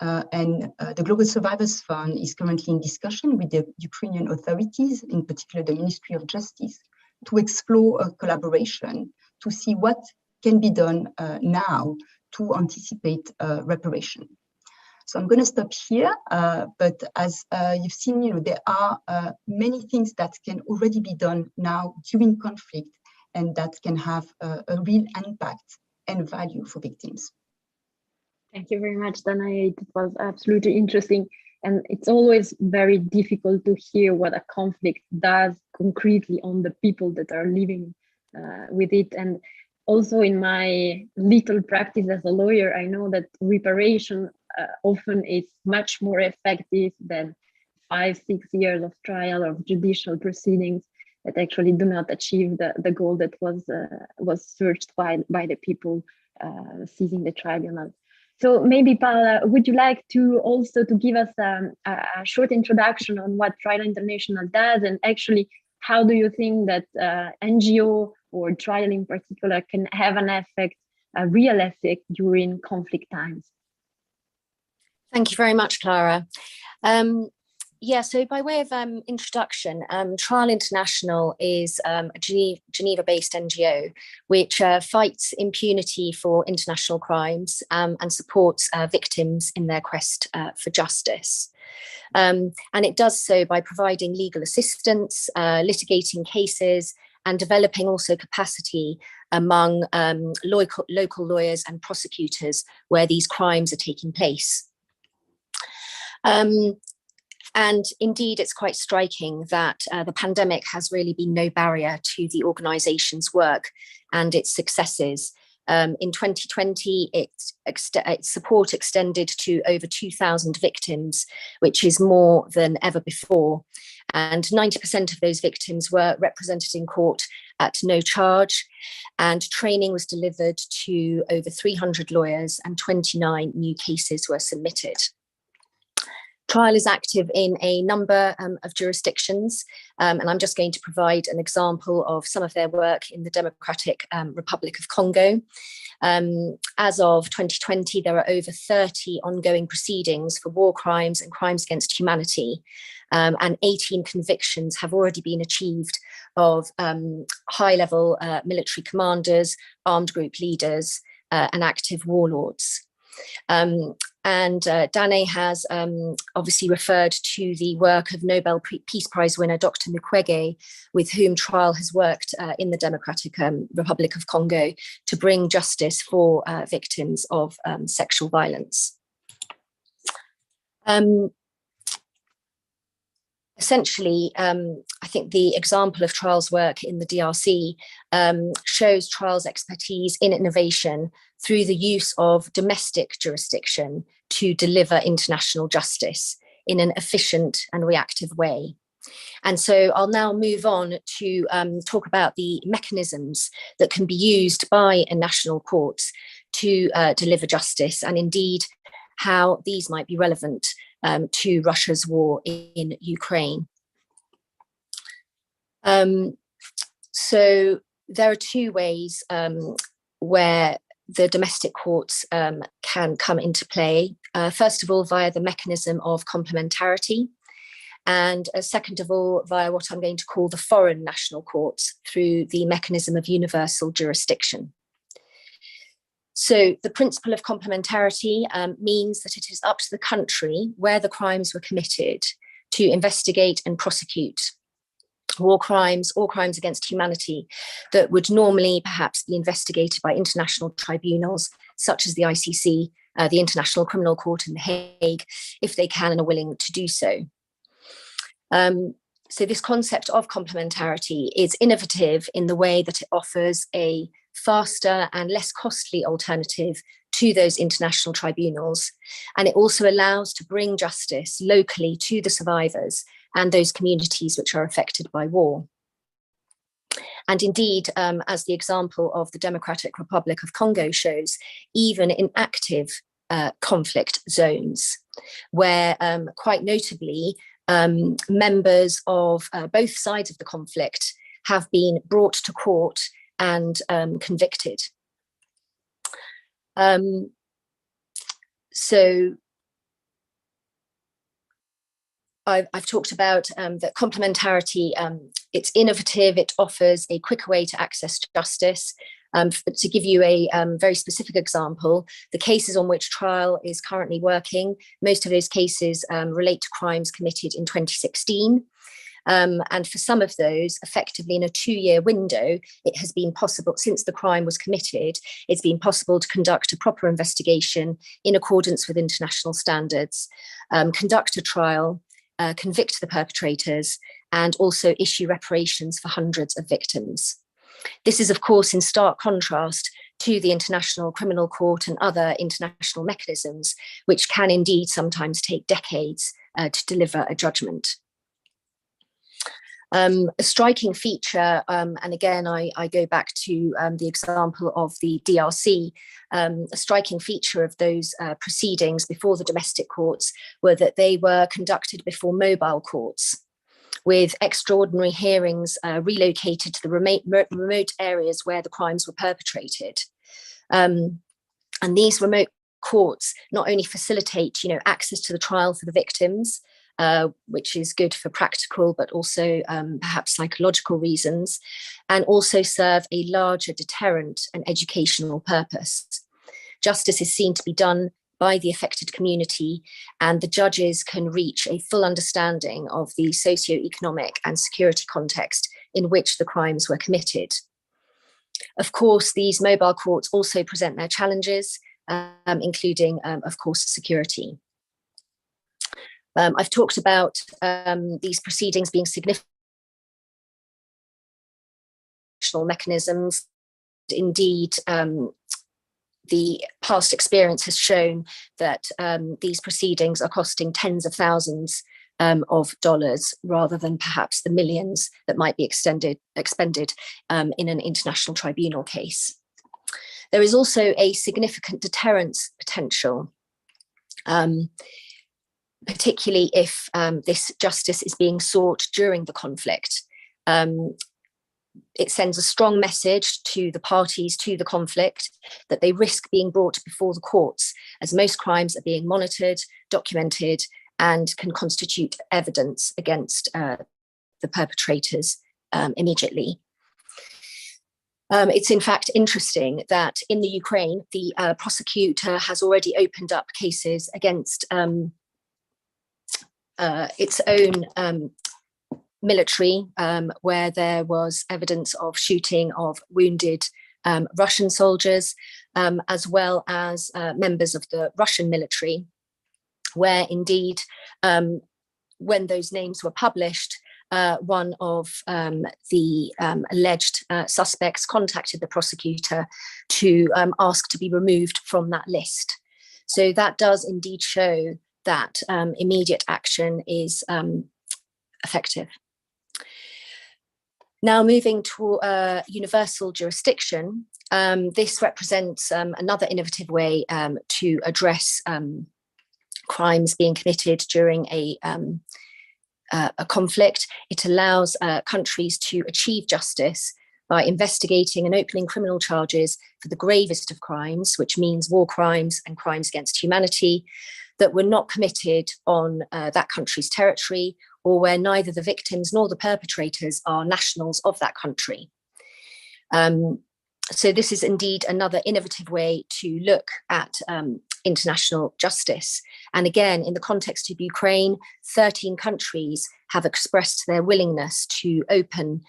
And the Global Survivors Fund is currently in discussion with the Ukrainian authorities, in particular the Ministry of Justice, to explore a collaboration to see what can be done now to anticipate reparation. So I'm going to stop here, but as you've seen, there are many things that can already be done now during conflict and that can have a real impact and value for victims. Thank you very much, Danae. It was absolutely interesting. And it's always very difficult to hear what a conflict does concretely on the people that are living with it. And also in my little practice as a lawyer, I know that reparation often is much more effective than 5-6 years of trial or judicial proceedings that actually do not achieve the goal that was searched by the people seizing the tribunal. So maybe Paola, would you like to also to give us a short introduction on what Trial International does, and actually how do you think that NGO or trial in particular can have an effect, a real effect during conflict times? Thank you very much, Clara. Yeah, so by way of introduction, Trial International is a Geneva-based NGO which fights impunity for international crimes and supports victims in their quest for justice. And it does so by providing legal assistance, litigating cases, and developing also capacity among local lawyers and prosecutors where these crimes are taking place. And indeed, it's quite striking that the pandemic has really been no barrier to the organisation's work and its successes. In 2020, its support extended to over 2,000 victims, which is more than ever before. And 90% of those victims were represented in court at no charge. And training was delivered to over 300 lawyers, and 29 new cases were submitted. Trial is active in a number of jurisdictions, and I'm just going to provide an example of some of their work in the Democratic Republic of Congo. As of 2020, there are over 30 ongoing proceedings for war crimes and crimes against humanity, and 18 convictions have already been achieved of high-level military commanders, armed group leaders, and active warlords. And Dane has obviously referred to the work of Nobel Peace Prize winner Dr. Mukwege, with whom Trial has worked in the Democratic Republic of Congo to bring justice for victims of sexual violence. Essentially, I think the example of Trial's work in the DRC shows Trial's expertise in innovation through the use of domestic jurisdiction to deliver international justice in an efficient and reactive way. And so I'll now move on to talk about the mechanisms that can be used by national courts to deliver justice, and indeed how these might be relevant to Russia's war in Ukraine. So there are two ways where the domestic courts can come into play. First of all, via the mechanism of complementarity, and second of all, via what I'm going to call the foreign national courts through the mechanism of universal jurisdiction. So the principle of complementarity means that it is up to the country where the crimes were committed to investigate and prosecute war crimes or crimes against humanity that would normally perhaps be investigated by international tribunals such as the ICC, the International Criminal Court in The Hague, if they can and are willing to do so. So this concept of complementarity is innovative in the way that it offers a faster and less costly alternative to those international tribunals. And it also allows to bring justice locally to the survivors and those communities which are affected by war. And indeed, as the example of the Democratic Republic of Congo shows, even in active conflict zones, where quite notably, members of both sides of the conflict have been brought to court and convicted. So I've talked about that complementarity, it's innovative, it offers a quicker way to access justice. To give you a very specific example, the cases on which Trial is currently working, most of those cases relate to crimes committed in 2016. And for some of those, effectively in a 2-year window, it has been possible, since the crime was committed, it's been possible to conduct a proper investigation in accordance with international standards, conduct a trial, convict the perpetrators, and also issue reparations for hundreds of victims. This is, of course, in stark contrast to the International Criminal Court and other international mechanisms, which can indeed sometimes take decades to deliver a judgment. A striking feature, and again, I go back to the example of the DRC, a striking feature of those proceedings before the domestic courts were that they were conducted before mobile courts, with extraordinary hearings relocated to the remote areas where the crimes were perpetrated. And these remote courts not only facilitate, access to the trial for the victims, which is good for practical, but also perhaps psychological reasons, and also serve a larger deterrent and educational purpose. Justice is seen to be done by the affected community, and the judges can reach a full understanding of the socio-economic and security context in which the crimes were committed. Of course, these mobile courts also present their challenges, including, of course, security. I've talked about these proceedings being significant mechanisms. Indeed, the past experience has shown that these proceedings are costing tens of thousands of dollars rather than perhaps the millions that might be expended in an international tribunal case. There is also a significant deterrence potential, particularly if this justice is being sought during the conflict. It sends a strong message to the parties to the conflict that they risk being brought before the courts, as most crimes are being monitored, documented, and can constitute evidence against the perpetrators immediately. It's in fact interesting that in the Ukraine, the prosecutor has already opened up cases against its own military, where there was evidence of shooting of wounded Russian soldiers, as well as members of the Russian military, where indeed, when those names were published, one of the alleged suspects contacted the prosecutor to ask to be removed from that list. So that does indeed show that immediate action is effective. Now moving to universal jurisdiction, this represents another innovative way to address crimes being committed during a conflict. It allows countries to achieve justice by investigating and opening criminal charges for the gravest of crimes, which means war crimes and crimes against humanity that were not committed on that country's territory, or where neither the victims nor the perpetrators are nationals of that country. So this is indeed another innovative way to look at international justice. And again, in the context of Ukraine, 13 countries have expressed their willingness to open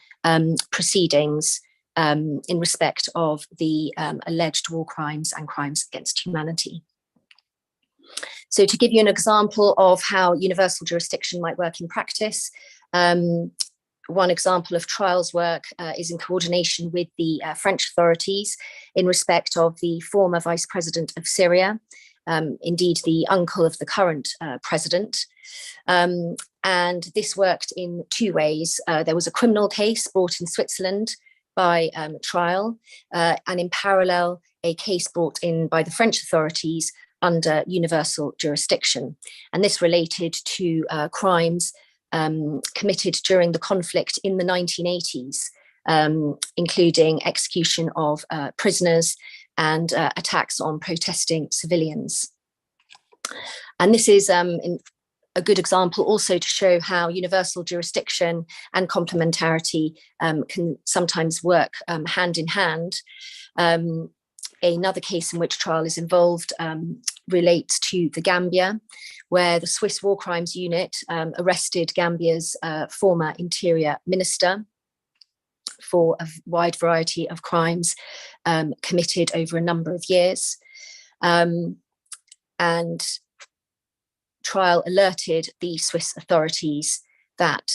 proceedings in respect of the alleged war crimes and crimes against humanity. So to give you an example of how universal jurisdiction might work in practice, one example of trials work is in coordination with the French authorities in respect of the former vice president of Syria, indeed the uncle of the current president. And this worked in two ways. There was a criminal case brought in Switzerland by trial, and in parallel, a case brought in by the French authorities under universal jurisdiction. And this related to crimes committed during the conflict in the 1980s, including execution of prisoners and attacks on protesting civilians. And this is a good example also to show how universal jurisdiction and complementarity can sometimes work hand in hand. Another case in which trial is involved relates to the Gambia, where the Swiss War Crimes Unit arrested Gambia's former interior minister for a wide variety of crimes committed over a number of years. And trial alerted the Swiss authorities that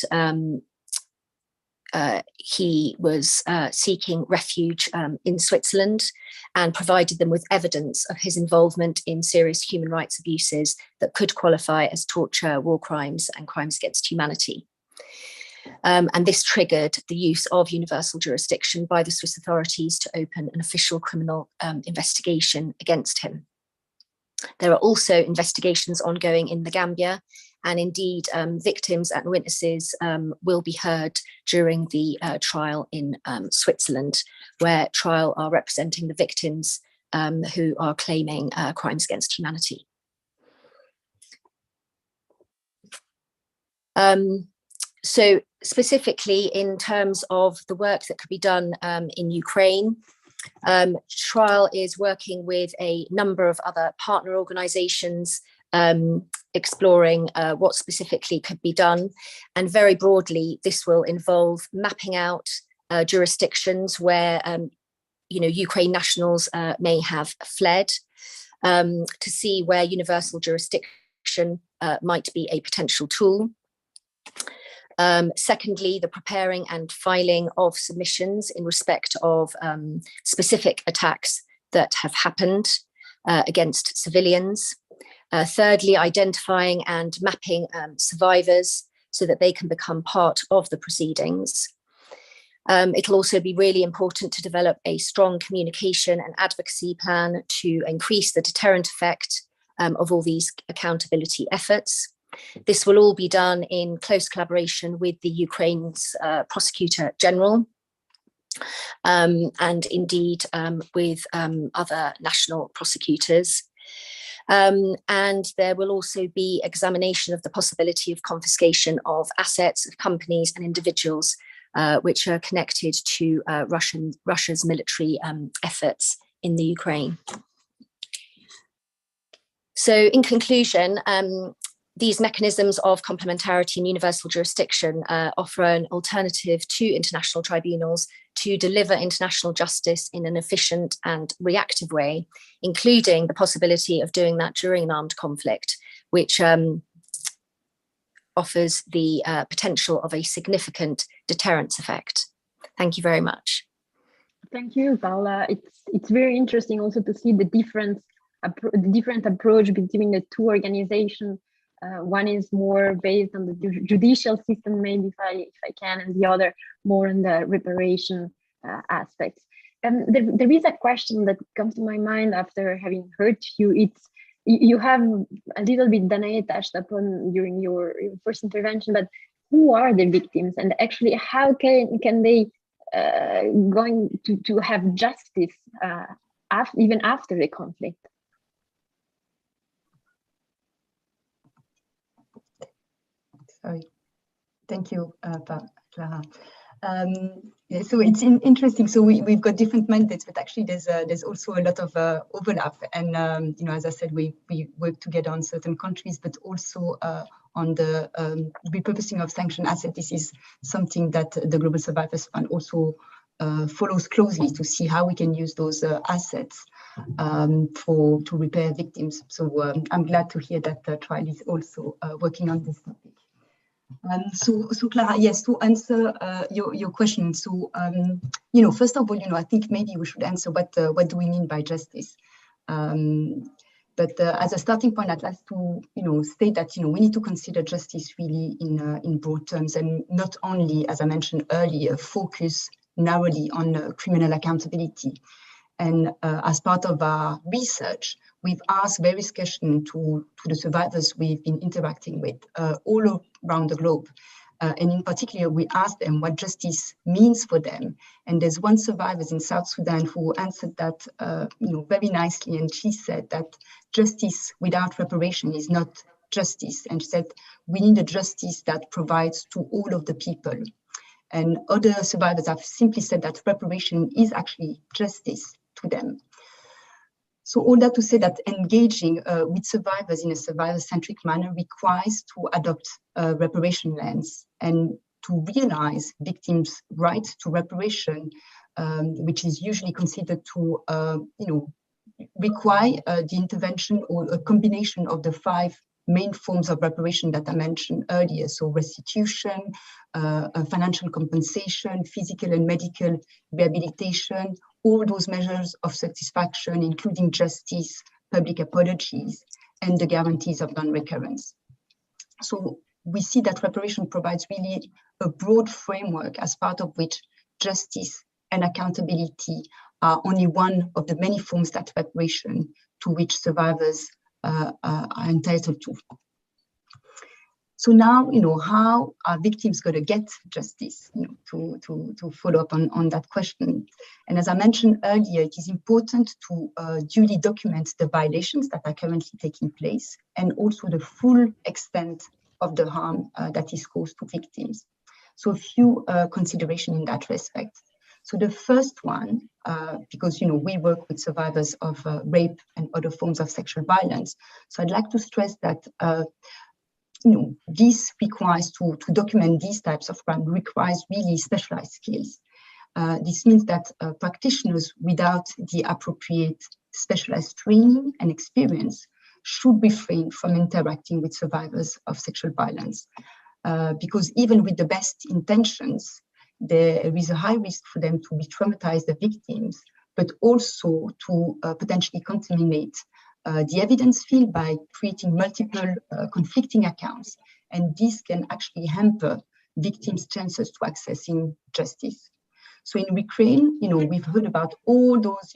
he was seeking refuge in Switzerland and provided them with evidence of his involvement in serious human rights abuses that could qualify as torture, war crimes, and crimes against humanity. And this triggered the use of universal jurisdiction by the Swiss authorities to open an official criminal investigation against him. There are also investigations ongoing in the Gambia, and indeed victims and witnesses will be heard during the trial in Switzerland, where trial are representing the victims who are claiming crimes against humanity. So specifically in terms of the work that could be done in Ukraine, trial is working with a number of other partner organizations exploring what specifically could be done. And very broadly, this will involve mapping out jurisdictions where Ukraine nationals may have fled, to see where universal jurisdiction might be a potential tool. Secondly, the preparing and filing of submissions in respect of specific attacks that have happened against civilians. Thirdly, identifying and mapping survivors so that they can become part of the proceedings. It'll also be really important to develop a strong communication and advocacy plan to increase the deterrent effect of all these accountability efforts. This will all be done in close collaboration with the Ukraine's Prosecutor General and indeed with other national prosecutors. And there will also be examination of the possibility of confiscation of assets of companies and individuals which are connected to Russia's military efforts in the Ukraine. So in conclusion, these mechanisms of complementarity and universal jurisdiction offer an alternative to international tribunals to deliver international justice in an efficient and reactive way, including the possibility of doing that during an armed conflict, which offers the potential of a significant deterrence effect. Thank you very much. Thank you, Paula. It's very interesting also to see the different approach between the two organizations. One is more based on the judicial system, maybe if I can, and the other more on the reparation aspects. And there is a question that comes to my mind after having heard you. You have a little bit, Danae touched upon during your first intervention, but who are the victims, and actually how can they going to have justice even after the conflict? Sorry. Thank you, Clara. Yeah, so it's interesting. So we've got different mandates, but actually there's also a lot of overlap. And as I said, we work together on certain countries, but also on the repurposing of sanctioned assets. This is something that the Global Survivors Fund also follows closely to see how we can use those assets to repair victims. So I'm glad to hear that the trial is also working on this topic. So Clara, yes, to answer your question. So, first of all, I think maybe we should answer what do we mean by justice? But as a starting point, I'd like to, state that, we need to consider justice really in broad terms, and not only, as I mentioned earlier, focus narrowly on criminal accountability. And as part of our research, we've asked various questions to the survivors we've been interacting with all around the globe. And in particular, we asked them what justice means for them. And there's one survivor in South Sudan who answered that very nicely. And she said that justice without reparation is not justice. And she said, we need a justice that provides to all of the people. And other survivors have simply said that reparation is actually justice to them. So all that to say that engaging with survivors in a survivor-centric manner requires to adopt a reparation lens and to realize victims' right to reparation, which is usually considered to require the intervention or a combination of the 5 main forms of reparation that I mentioned earlier. So restitution, financial compensation, physical and medical rehabilitation, all those measures of satisfaction, including justice, public apologies, and the guarantees of non-recurrence. So we see that reparation provides really a broad framework as part of which justice and accountability are only one of the many forms that reparation to which survivors are entitled to. So now, how are victims going to get justice? To follow up on that question. And as I mentioned earlier, it is important to duly document the violations that are currently taking place and also the full extent of the harm that is caused to victims. So a few considerations in that respect. So the first one, because we work with survivors of rape and other forms of sexual violence, so I'd like to stress that this requires to document these types of crime requires really specialized skills. This means that practitioners without the appropriate specialized training and experience should refrain from interacting with survivors of sexual violence, because even with the best intentions, there is a high risk for them to re-traumatize the victims, but also to potentially contaminate the evidence field by creating multiple conflicting accounts. And this can actually hamper victims' chances to accessing justice. So in Ukraine, we've heard about all those,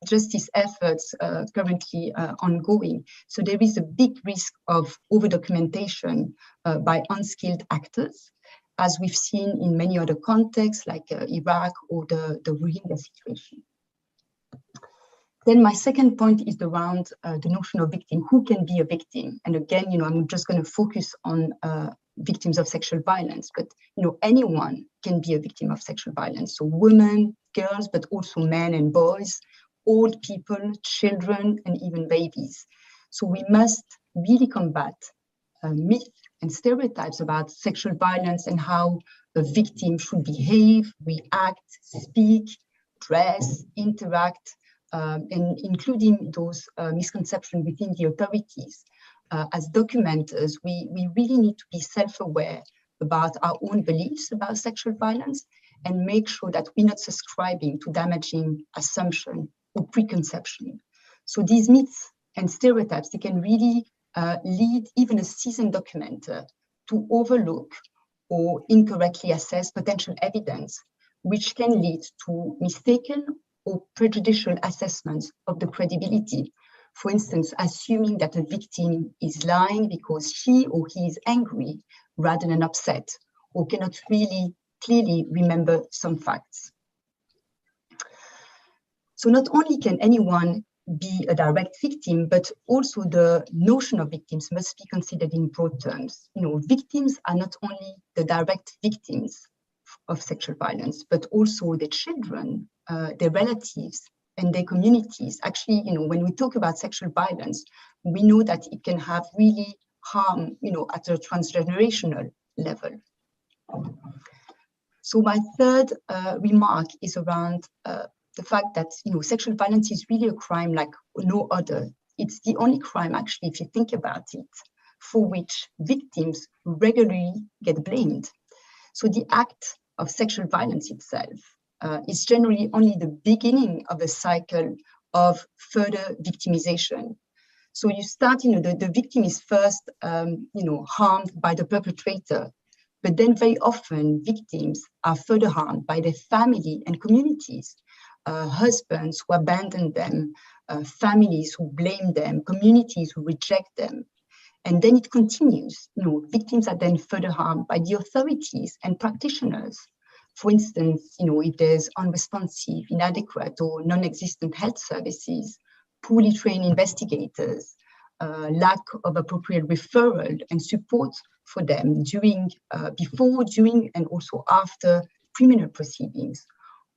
justice efforts currently ongoing. So there is a big risk of over-documentation by unskilled actors, as we've seen in many other contexts like Iraq or the Rohingya situation. Then my second point is around the notion of victim. Who can be a victim? And again, I'm just going to focus on victims of sexual violence, but anyone can be a victim of sexual violence. So women, girls, but also men and boys, old people, children, and even babies. So we must really combat myths and stereotypes about sexual violence and how a victim should behave, react, speak, dress, interact, and including those misconceptions within the authorities. As documenters, we really need to be self-aware about our own beliefs about sexual violence and make sure that we're not subscribing to damaging assumption or preconception. So these myths and stereotypes, they can really lead even a seasoned documenter to overlook or incorrectly assess potential evidence, which can lead to mistaken or prejudicial assessments of the credibility. For instance, assuming that a victim is lying because she or he is angry rather than upset, or cannot really clearly remember some facts. So not only can anyone be a direct victim, but also the notion of victims must be considered in broad terms. Victims are not only the direct victims of sexual violence, but also their children, their relatives, and their communities. Actually, when we talk about sexual violence, we know that it can have really harm, at a transgenerational level. So my third remark is around the fact that, sexual violence is really a crime like no other. It's the only crime, actually, if you think about it, for which victims regularly get blamed. So the act of sexual violence itself is generally only the beginning of a cycle of further victimization. So you start, the victim is first, harmed by the perpetrator, but then very often victims are further harmed by their family and communities, husbands who abandon them, families who blame them, communities who reject them. And then it continues. Victims are then further harmed by the authorities and practitioners. For instance, if there's unresponsive, inadequate, or non-existent health services, poorly trained investigators, lack of appropriate referral and support for them before, during, and also after criminal proceedings,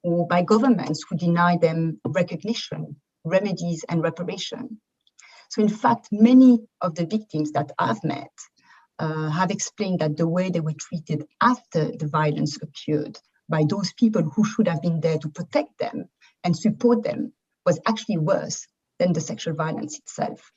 or by governments who deny them recognition, remedies, and reparation. So in fact, many of the victims that I've met have explained that the way they were treated after the violence occurred by those people who should have been there to protect them and support them was actually worse than the sexual violence itself.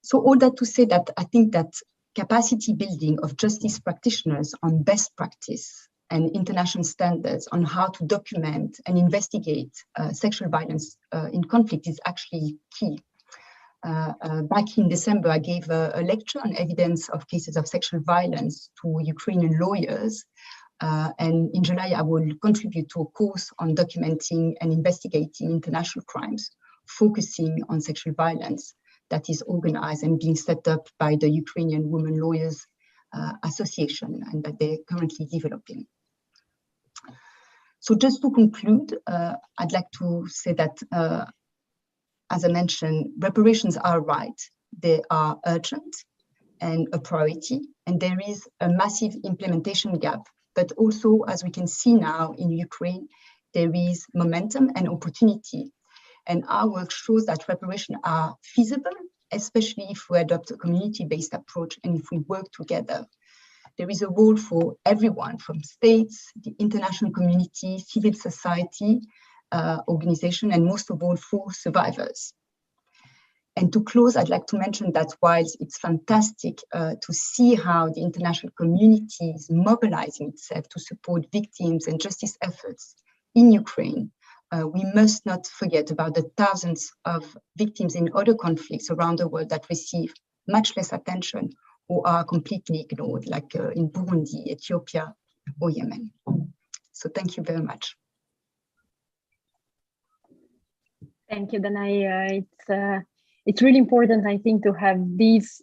So all that to say that I think that capacity building of justice practitioners on best practice and international standards on how to document and investigate sexual violence in conflict is actually key. Back in December, I gave a lecture on evidence of cases of sexual violence to Ukrainian lawyers. And in July, I will contribute to a course on documenting and investigating international crimes, focusing on sexual violence that is organized and being set up by the Ukrainian Women Lawyers Association, and that they're currently developing. So just to conclude, I'd like to say that, as I mentioned, reparations are right. They are urgent and a priority, and there is a massive implementation gap. But also, as we can see now in Ukraine, there is momentum and opportunity. And our work shows that reparations are feasible, especially if we adopt a community-based approach and if we work together. There is a role for everyone, from states, the international community, civil society, organization, and most of all for survivors. And to close, I'd like to mention that whilst it's fantastic to see how the international community is mobilizing itself to support victims and justice efforts in Ukraine, we must not forget about the thousands of victims in other conflicts around the world that receive much less attention or are completely ignored, like in Burundi, Ethiopia, or Yemen. So thank you very much. Thank you, Danai. It's really important, I think, to have this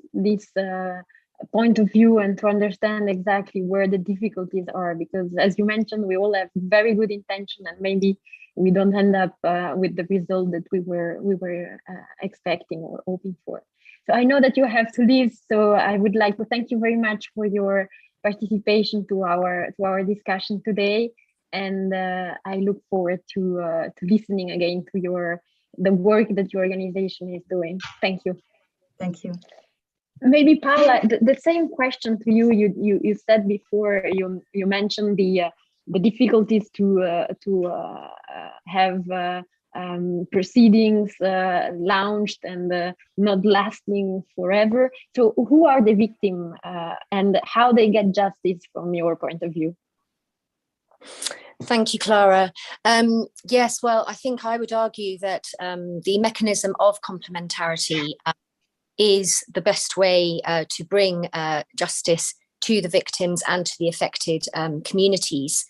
point of view and to understand exactly where the difficulties are, because as you mentioned, we all have very good intention and maybe we don't end up with the result that we were expecting or hoping for. So I know that you have to leave, so I would like to thank you very much for your participation to our discussion today, and I look forward to listening again to the work that your organization is doing. Thank you. Thank you. Maybe Paula, the same question to you. You said before, you mentioned the difficulties to have proceedings launched and not lasting forever. So who are the victims and how they get justice from your point of view? Thank you, Clara. Yes, well, I think I would argue that the mechanism of complementarity is the best way to bring justice to the victims and to the affected communities.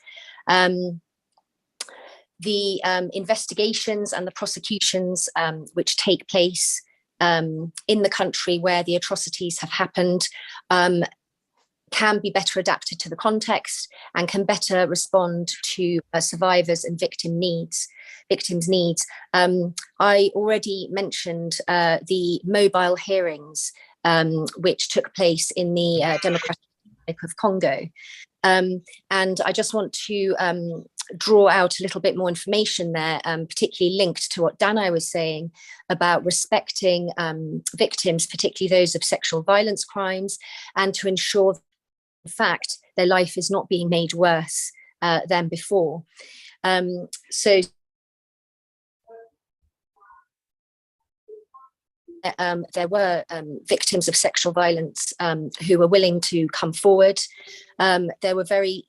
The investigations and the prosecutions which take place in the country where the atrocities have happened can be better adapted to the context and can better respond to survivors and victims' needs. I already mentioned the mobile hearings which took place in the Democratic Republic of Congo. And I just want to draw out a little bit more information there, particularly linked to what Danai was saying about respecting victims, particularly those of sexual violence crimes, and to ensure, in fact, their life is not being made worse than before. So there were victims of sexual violence who were willing to come forward. There were very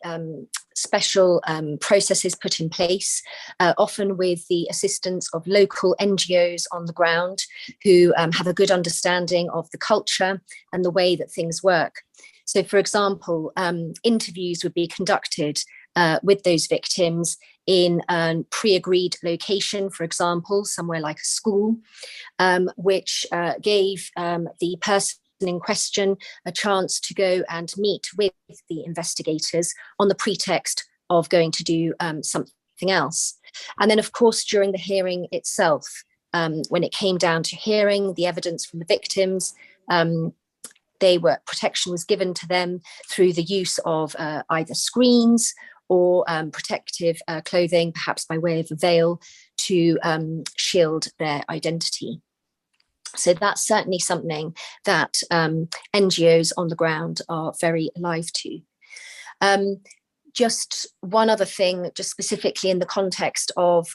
special processes put in place, often with the assistance of local NGOs on the ground who have a good understanding of the culture and the way that things work. So, for example, interviews would be conducted with those victims in a pre-agreed location, for example, somewhere like a school, which gave the person in question a chance to go and meet with the investigators on the pretext of going to do something else. And then, of course, during the hearing itself, when it came down to hearing the evidence from the victims, protection was given to them through the use of either screens or protective clothing, perhaps by way of a veil, to shield their identity. So that's certainly something that NGOs on the ground are very alive to. Just one other thing, just specifically in the context of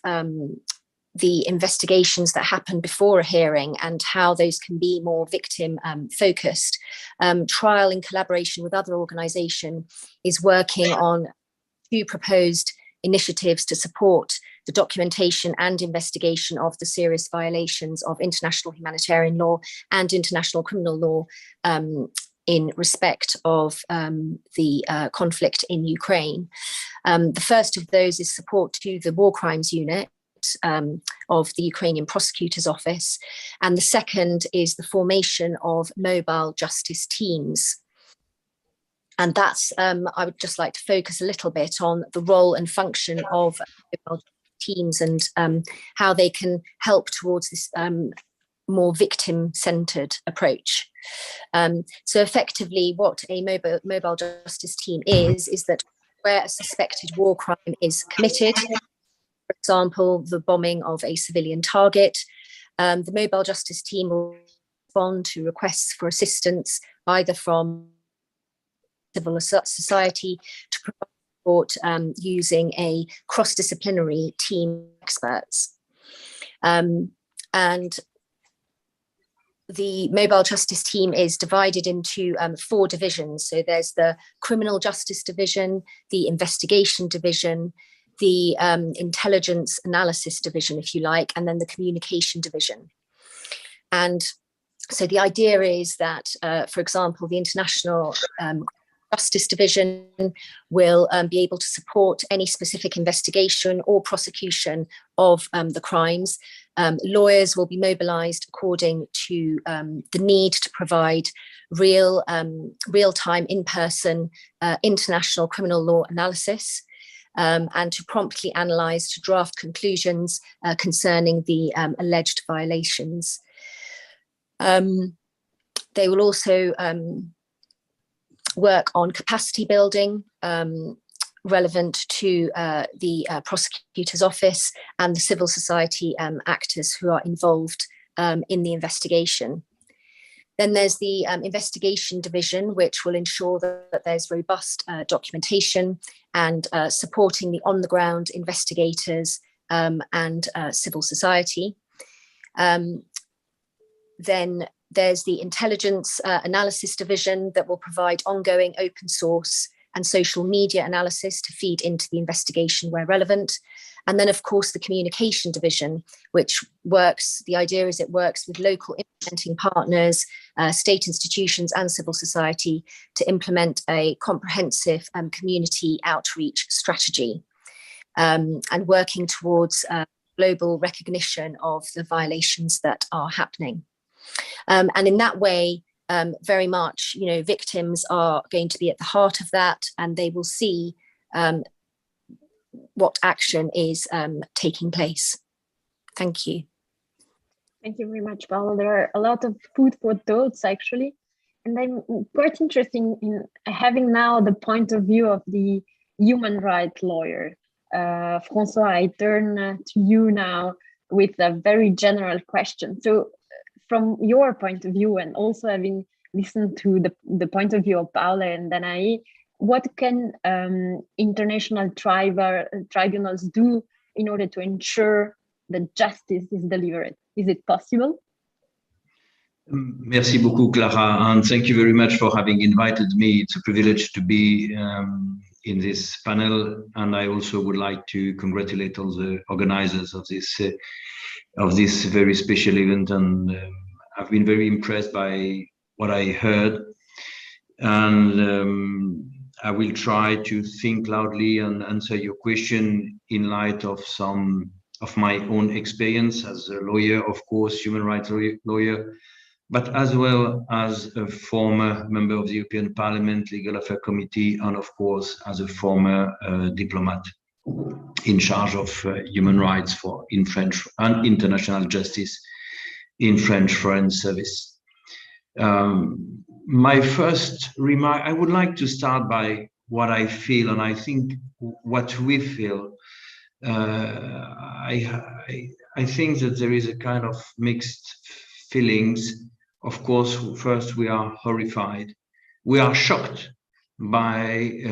the investigations that happen before a hearing and how those can be more victim focused. Trial, in collaboration with other organisations, is working on 2 proposed initiatives to support the documentation and investigation of the serious violations of international humanitarian law and international criminal law in respect of the conflict in Ukraine. The first of those is support to the War Crimes Unit of the Ukrainian Prosecutor's Office, and the second is the formation of mobile justice teams. And that's, I would just like to focus a little bit on the role and function of mobile teams and how they can help towards this more victim-centred approach. So effectively, what a mobile justice team is that where a suspected war crime is committed, for example, the bombing of a civilian target, the mobile justice team will respond to requests for assistance either from civil society to provide support using a cross-disciplinary team of experts. And the mobile justice team is divided into 4 divisions. So there's the criminal justice division, the investigation division, the intelligence analysis division, if you like, and then the communication division. And so the idea is that, for example, the international Justice Division will be able to support any specific investigation or prosecution of the crimes. Lawyers will be mobilised according to the need to provide real-time, in-person international criminal law analysis and to promptly analyse, to draft conclusions concerning the alleged violations. They will also work on capacity building relevant to the prosecutor's office and the civil society actors who are involved in the investigation. Then there's the investigation division, which will ensure that there's robust documentation and supporting the on-the-ground investigators and civil society. Then there's the intelligence analysis division that will provide ongoing open source and social media analysis to feed into the investigation where relevant. And then, of course, the communication division, which works, the idea is it works with local implementing partners, state institutions and civil society to implement a comprehensive community outreach strategy and working towards global recognition of the violations that are happening. And in that way, very much, victims are going to be at the heart of that, and they will see what action is taking place. Thank you. Thank you very much, Paula. There are a lot of food for thoughts, actually. And I'm quite interested in having now the point of view of the human rights lawyer. François, I turn to you now with a very general question. So from your point of view, and also having listened to the point of view of Paula and Danae, what can international tribunals do in order to ensure that justice is delivered? Is it possible? Merci beaucoup, Clara, and thank you very much for having invited me. It's a privilege to be in this panel, and I also would like to congratulate all the organizers of this very special event. And I've been very impressed by what I heard, and I will try to think loudly and answer your question in light of some of my own experience as a lawyer, of course, human rights lawyer, but as well as a former member of the European Parliament Legal Affairs Committee, and of course, as a former diplomat in charge of human rights in French and international justice in French Foreign Service. My first remark, I would like to start by what I feel, and I think what we feel. I think that there is a kind of mixed feelings. Of course, first we are horrified. We are shocked by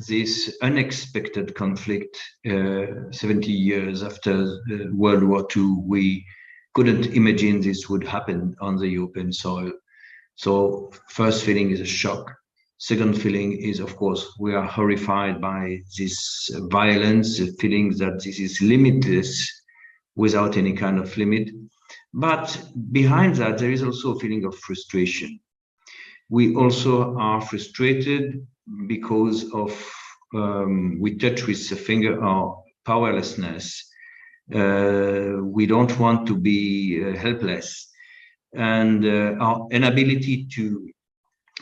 this unexpected conflict 70 years after World War II. We couldn't imagine this would happen on the European soil. So first feeling is a shock. Second feeling is, of course, we are horrified by this violence, the feeling that this is limitless without any kind of limit. But behind that, there is also a feeling of frustration. We also are frustrated because of, we touch with the finger our powerlessness. We don't want to be helpless. And our inability to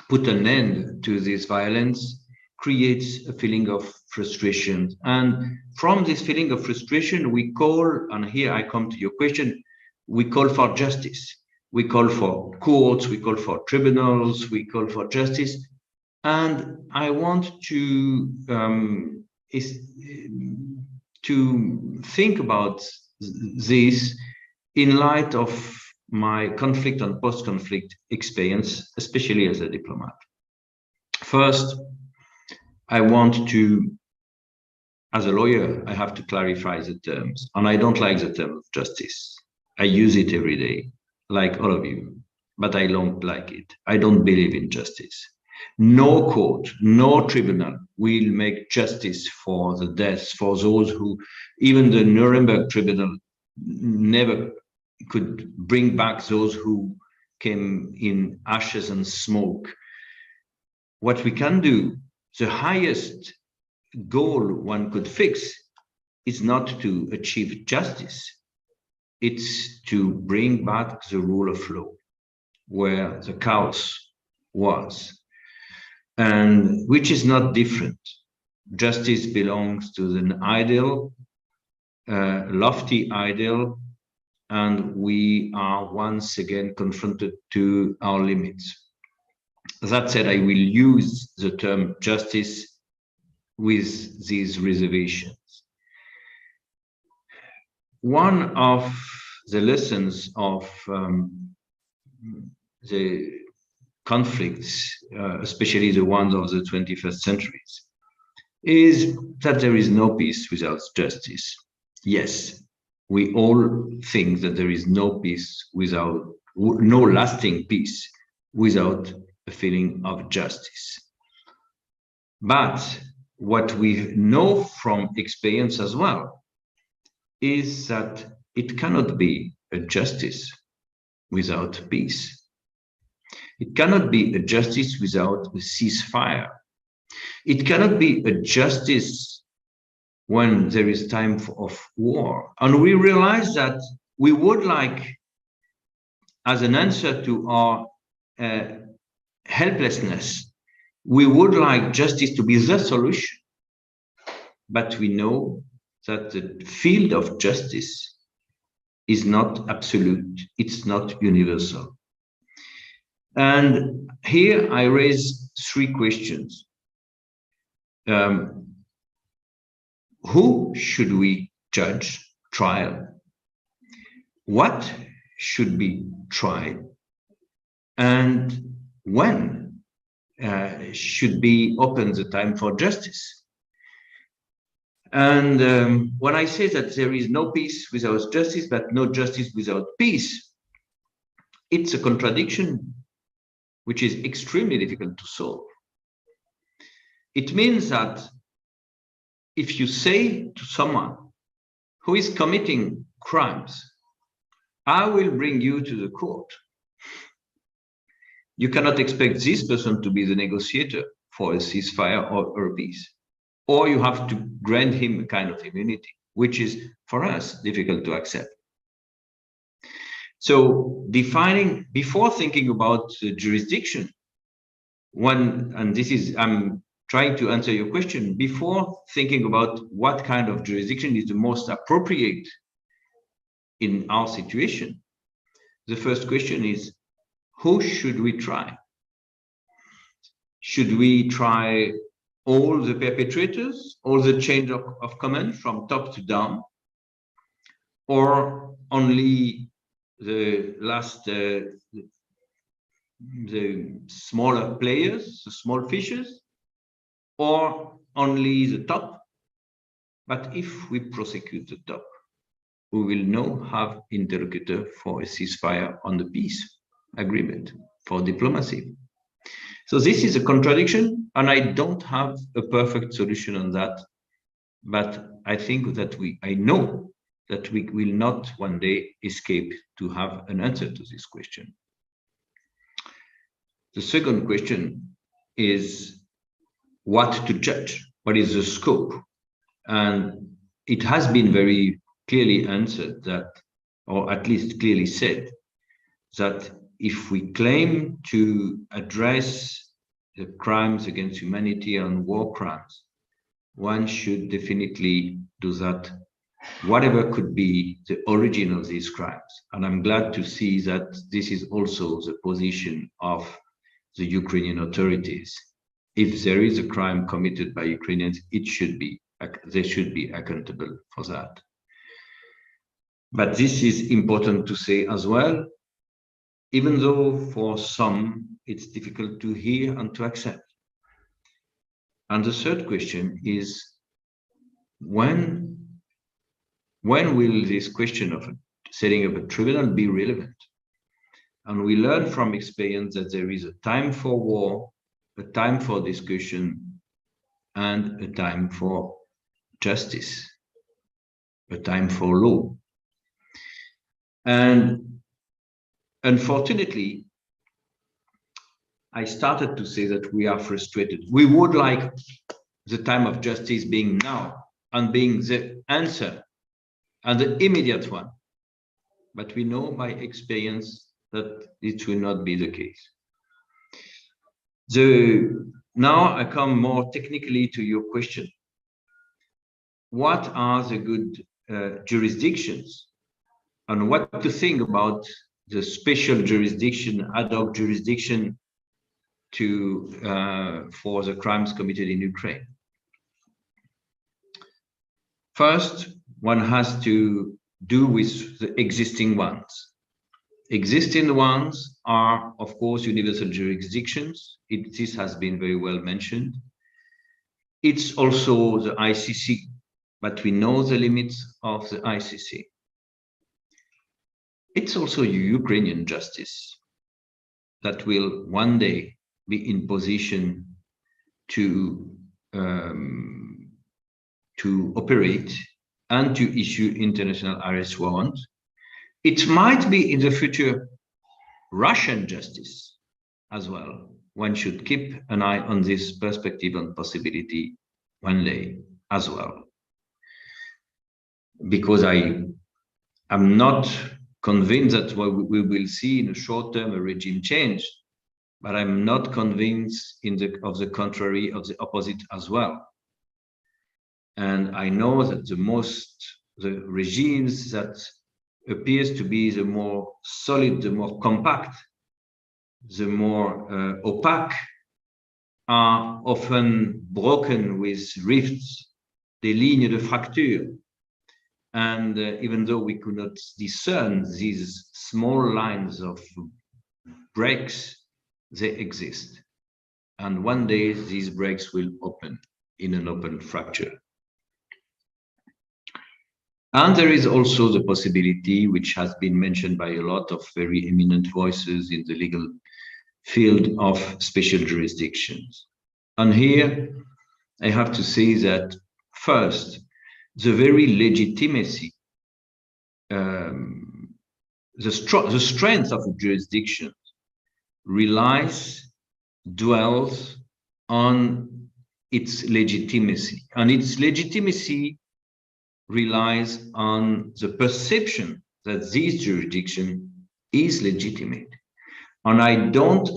put an end to this violence creates a feeling of frustration. And from this feeling of frustration, we call, and here I come to your question, we call for justice. We call for courts, we call for tribunals, we call for justice. And I want to think about this in light of my conflict and post-conflict experience, especially as a diplomat. First, I want to, as a lawyer, I have to clarify the terms, and I don't like the term of justice. I use it every day, like all of you, but I don't like it. I don't believe in justice. No court, no tribunal will make justice for the deaths, for those who, even the Nuremberg tribunal never could bring back those who came in ashes and smoke. What we can do, the highest goal one could fix, is not to achieve justice. It's to bring back the rule of law, where the chaos was, and which is not different. Justice belongs to an ideal, lofty ideal, and we are once again confronted to our limits. That said, I will use the term justice with these reservations. One of the lessons of the conflicts, especially the ones of the 21st centuries, is that there is no peace without justice. Yes, we all think that there is no peace without, no lasting peace without a feeling of justice. But what we know from experience as well is that it cannot be a justice without peace. It cannot be a justice without a ceasefire. It cannot be a justice when there is time of war. And we realize that we would like, as an answer to our helplessness, we would like justice to be the solution. But we know that the field of justice is not absolute, it's not universal. And here I raise three questions. Who should we judge, trial? What should be tried? And when should be open the time for justice? And when I say that there is no peace without justice, but no justice without peace, it's a contradiction which is extremely difficult to solve. It means that if you say to someone who is committing crimes, I will bring you to the court, you cannot expect this person to be the negotiator for a ceasefire or a peace. Or you have to grant him a kind of immunity, which is, for us, difficult to accept. So defining, before thinking about jurisdiction, and this is, I'm trying to answer your question, before thinking about what kind of jurisdiction is the most appropriate in our situation, the first question is, who should we try? Should we try all the perpetrators, all the chain of command from top to down, or only the last, the smaller players, the small fishes, or only the top. But if we prosecute the top, we will now have interlocutor for a ceasefire on the peace agreement, for diplomacy. So this is a contradiction, and I don't have a perfect solution on that. But I think that I know that we will not one day escape to have an answer to this question. The second question is what to judge, what is the scope? And it has been very clearly answered that, or at least clearly said, that if we claim to address the crimes against humanity and war crimes, one should definitely do that, whatever could be the origin of these crimes. And I'm glad to see that this is also the position of the Ukrainian authorities. If there is a crime committed by Ukrainians, they should be accountable for that. But this is important to say as well, even though for some it's difficult to hear and to accept. And the third question is, when will this question of setting up a tribunal be relevant? And we learn from experience that there is a time for war, a time for discussion, and a time for justice, a time for law. And unfortunately, I started to say that we are frustrated. We would like the time of justice being now and being the answer and the immediate one. But we know by experience that it will not be the case. Now I come more technically to your question. What are the good jurisdictions, and what to think about the special jurisdiction, ad hoc jurisdiction for the crimes committed in Ukraine? First, one has to do with the existing ones. Existing ones are, of course, universal jurisdictions. This has been very well mentioned. It's also the ICC, but we know the limits of the ICC. It's also Ukrainian justice that will one day be in position to operate and to issue international arrest warrants. It might be in the future Russian justice as well. One should keep an eye on this perspective and possibility one day as well. Because I am not convinced that we will see in the short term a regime change, but I'm not convinced of the contrary, of the opposite as well. And I know that the regimes that appears to be the more solid, the more compact, the more opaque, are often broken with rifts, des lignes de fracture. And even though we could not discern these small lines of breaks, they exist. And one day these breaks will open in an open fracture. And there is also the possibility, which has been mentioned by a lot of very eminent voices in the legal field, of special jurisdictions. And here I have to say that first, the very legitimacy, the strength of a jurisdiction dwells on its legitimacy. And its legitimacy relies on the perception that this jurisdiction is legitimate. And I don't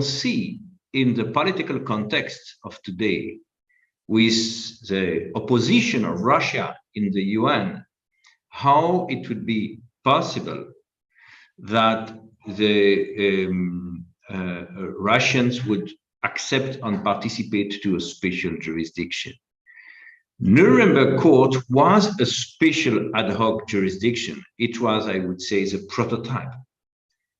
see in the political context of today, with the opposition of Russia in the UN, how it would be possible that the Russians would accept and participate to a special jurisdiction. Nuremberg Court was a special ad hoc jurisdiction. It was, I would say, the prototype.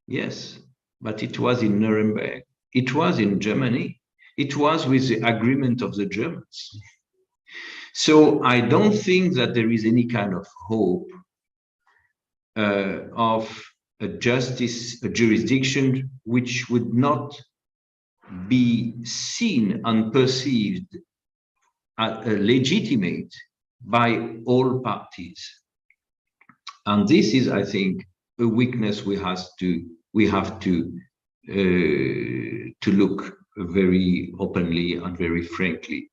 Yes, but it was in Nuremberg. It was in Germany. it was with the agreement of the Germans. So I don't think that there is any kind of hope of a jurisdiction which would not be seen and perceived as legitimate by all parties. And this is, I think, a weakness we have to look very openly and very frankly,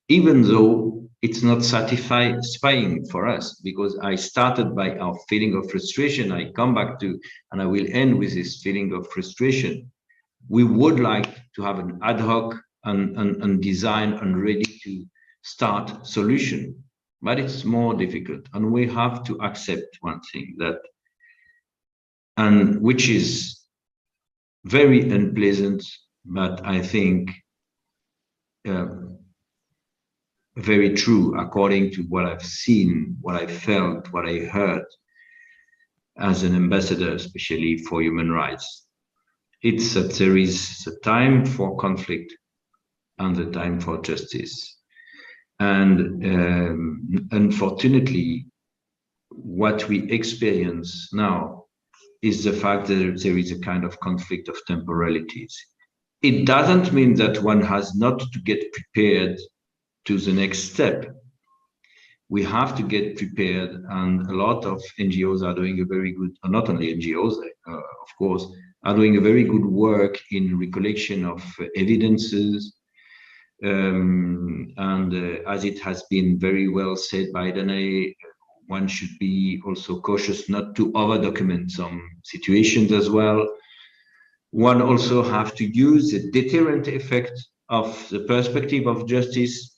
even though it's not satisfying for us, because I started by our feeling of frustration. I come back to, and I will end with this feeling of frustration. We would like to have an ad hoc and design and ready to start solution, but it's more difficult. And we have to accept one thing that, and which is very unpleasant, but I think very true according to what I've seen, what I felt, what I heard as an ambassador, especially for human rights. It's that there is a time for conflict and a time for justice. And unfortunately, what we experience now is the fact that there is a kind of conflict of temporalities. It doesn't mean that one has not to get prepared to the next step. We have to get prepared, and a lot of NGOs are doing a very good, not only NGOs, of course, are doing a very good work in recollection of evidences. As it has been very well said by Danae, one should be also cautious not to over-document some situations as well. One also have to use the deterrent effect of the perspective of justice,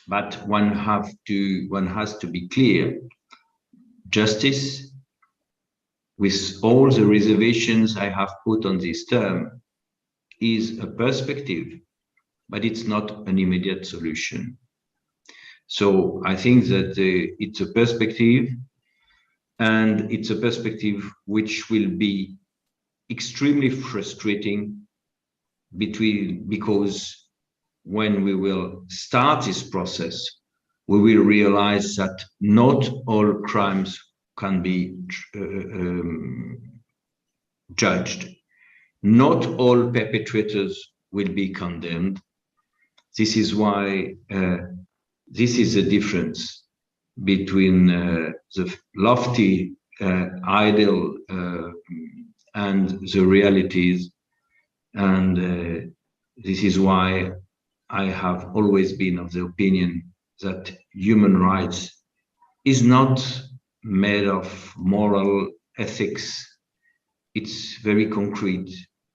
but one has to be clear. Justice, with all the reservations I have put on this term, is a perspective, but it's not an immediate solution. So I think that it's a perspective, and it's a perspective which will be extremely frustrating because when we will start this process, we will realize that not all crimes can be judged. Not all perpetrators will be condemned. This is why this is the difference between the lofty ideal and the realities. And this is why I have always been of the opinion that human rights is not made of moral ethics. It's very concrete.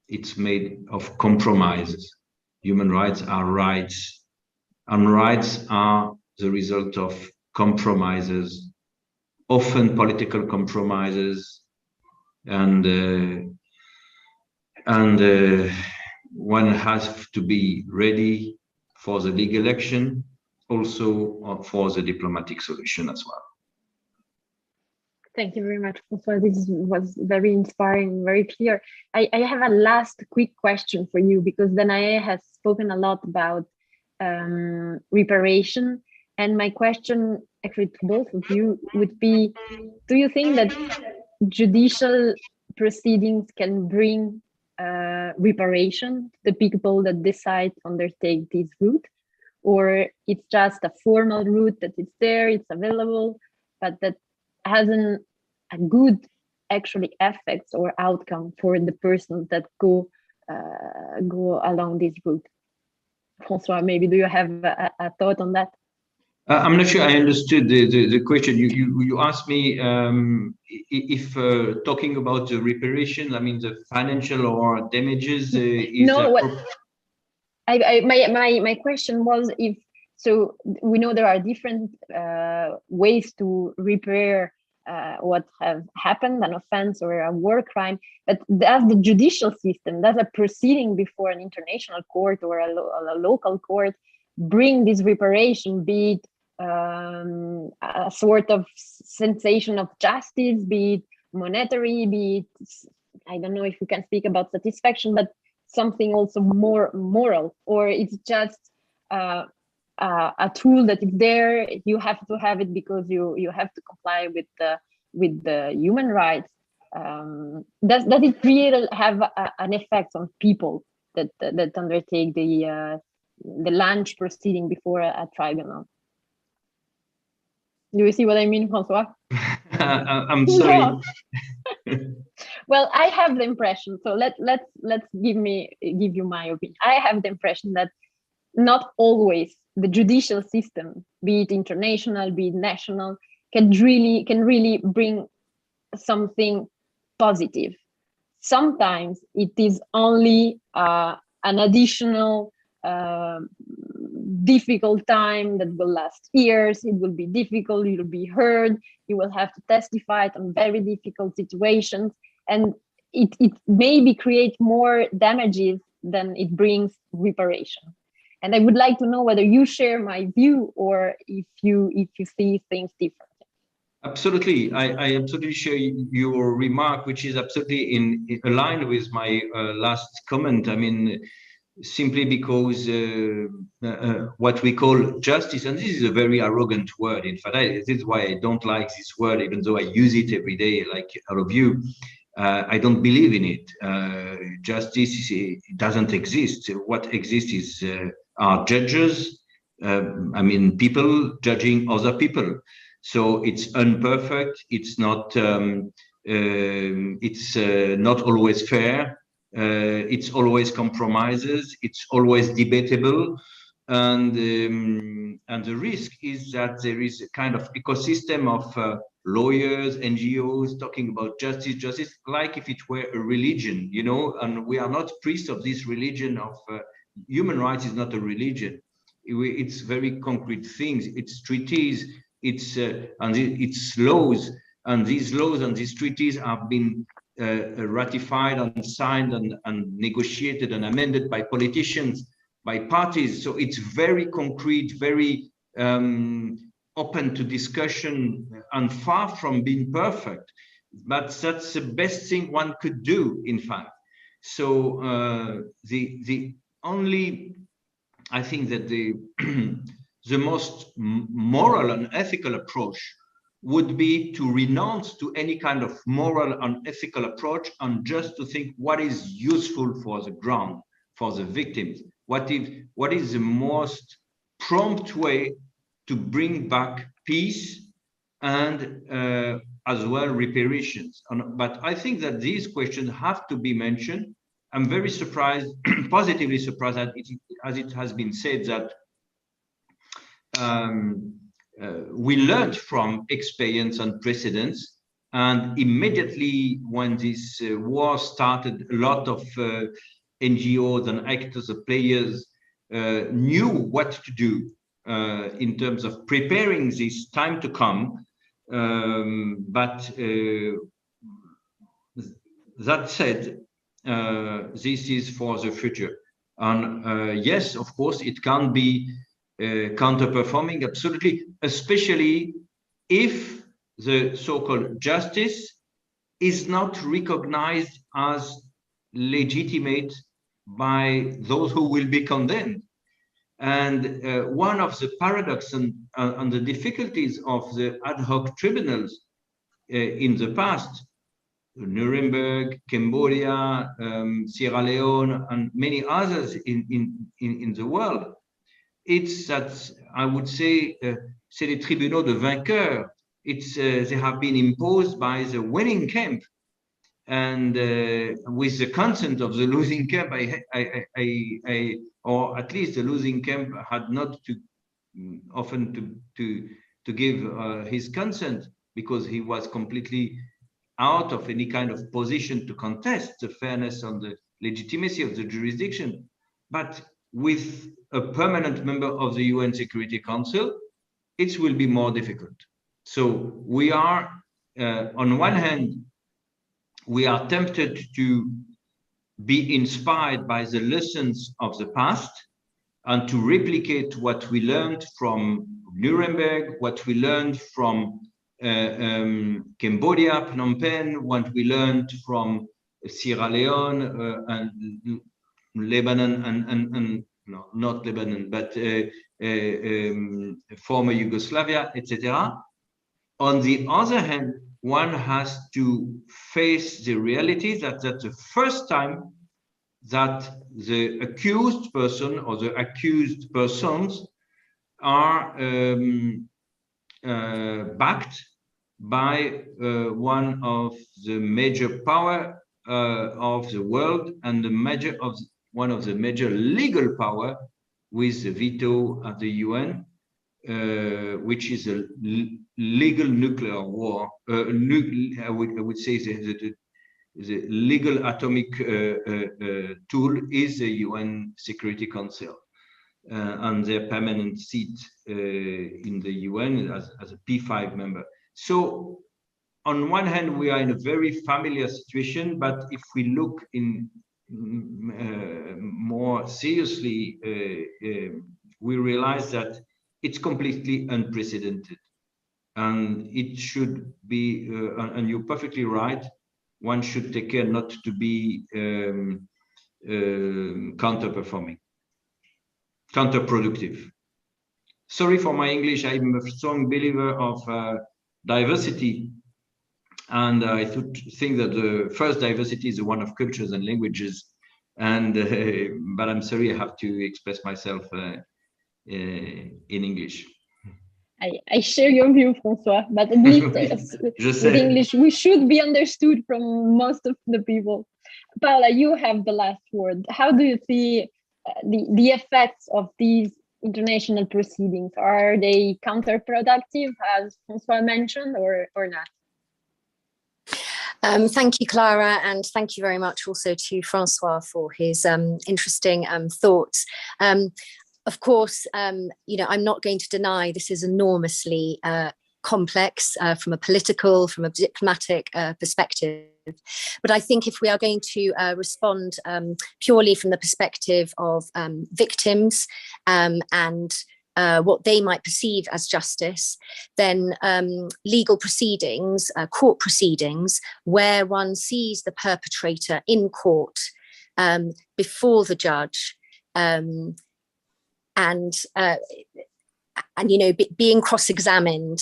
It's made of compromises. Human rights are rights, and rights are the result of compromises, often political compromises, and one has to be ready for the legal action, also for the diplomatic solution as well. Thank you very much, François. This was very inspiring, very clear. I have a last quick question for you, because Danae has spoken a lot about reparation. And my question actually to both of you would be, do you think that judicial proceedings can bring reparation to the people that decide to undertake this route? Or it's just a formal route that it's there, it's available, but that hasn't a good actually effects or outcome for the persons that go along this route? François, maybe do you have a thought on that? I'm not sure I understood the question. You asked me if talking about the reparation, I mean the financial or damages is no. My question was, if so, we know there are different ways to repair what have happened, an offense or a war crime, but does the judicial system, does a proceeding before an international court or a local court bring this reparation, be it a sort of sensation of justice, be it monetary, be it, I don't know if we can speak about satisfaction, but something also more moral, or it's just a tool that is there, you have to have it because you have to comply with the human rights? Does it really have an effect on people that undertake the lunch proceeding before a tribunal? Do you see what I mean, François? I'm sorry. No. Well, I have the impression, so let's give you my opinion. I have the impression that not always the judicial system, be it international, be it national, can really bring something positive. Sometimes it is only an additional difficult time that will last years. It will be difficult, you will be heard, you will have to testify on very difficult situations, and it maybe create more damages than it brings reparation. And I would like to know whether you share my view or if you see things differently. Absolutely, I absolutely share your remark, which is absolutely aligned with my last comment. I mean, simply because what we call justice, and this is a very arrogant word. In fact, this is why I don't like this word, even though I use it every day, like all of you. I don't believe in it. Justice doesn't exist. What exists is are judges. I mean, people judging other people. So it's imperfect. It's not. It's not always fair. It's always compromises. It's always debatable, and the risk is that there is a kind of ecosystem of lawyers, NGOs talking about justice, like if it were a religion, you know. And we are not priests of this religion of human rights. Is not a religion. It's very concrete things. It's treaties. It's and it's laws, and these laws and these treaties have been ratified and signed and negotiated and amended by politicians, by parties. So it's very concrete, very open to discussion, and far from being perfect. But that's the best thing one could do, in fact. So the only, I think that the the most moral and ethical approach would be to renounce to any kind of moral and ethical approach, and just to think what is useful for the ground, for the victims. What is the most prompt way to bring back peace and as well reparations. But I think that these questions have to be mentioned. I'm very surprised, positively surprised, that as it has been said, that we learned from experience and precedents, and immediately when this war started, a lot of NGOs and actors and players knew what to do in terms of preparing this time to come. But that said, this is for the future. And yes, of course, it can be counter-performing, absolutely, especially if the so-called justice is not recognized as legitimate by those who will be condemned. And one of the paradox and the difficulties of the ad hoc tribunals in the past, Nuremberg, Cambodia, Sierra Leone, and many others in the world, it's that, I would say, c'est les tribunaux de vainqueurs. It's they have been imposed by the winning camp, and with the consent of the losing camp. Or at least the losing camp had not to often to give his consent, because he was completely out of any kind of position to contest the fairness and the legitimacy of the jurisdiction. But with a permanent member of the UN Security Council, it will be more difficult. So we are, on one hand, we are tempted to be inspired by the lessons of the past and to replicate what we learned from Nuremberg, what we learned from Cambodia, Phnom Penh, what we learned from Sierra Leone, and Lebanon and no, not Lebanon, but former Yugoslavia, etc. On the other hand, one has to face the reality that that's the first time that the accused person or the accused persons are backed by one of the major power of the world and one of the major legal power with the veto at the UN, which is a legal nuclear war. I would say the legal atomic tool is the UN Security Council and their permanent seat in the UN as a P5 member. So on one hand, we are in a very familiar situation, but if we look in more seriously, we realize that it's completely unprecedented. And it should be, and you're perfectly right, one should take care not to be counterperforming, counterproductive. Sorry for my English, I'm a strong believer of diversity. And I think that the first diversity is the one of cultures and languages. And but I'm sorry, I have to express myself in English. I share your view, François, but at least with English, we should be understood from most of the people. Paula, you have the last word. How do you see the effects of these international proceedings? Are they counterproductive, as François mentioned, or not? Thank you, Clara, and thank you very much also to François for his interesting thoughts. Of course, you know, I'm not going to deny this is enormously complex from a political, from a diplomatic perspective. But I think if we are going to respond purely from the perspective of victims and what they might perceive as justice, then legal proceedings, court proceedings, where one sees the perpetrator in court before the judge, and you know, being cross-examined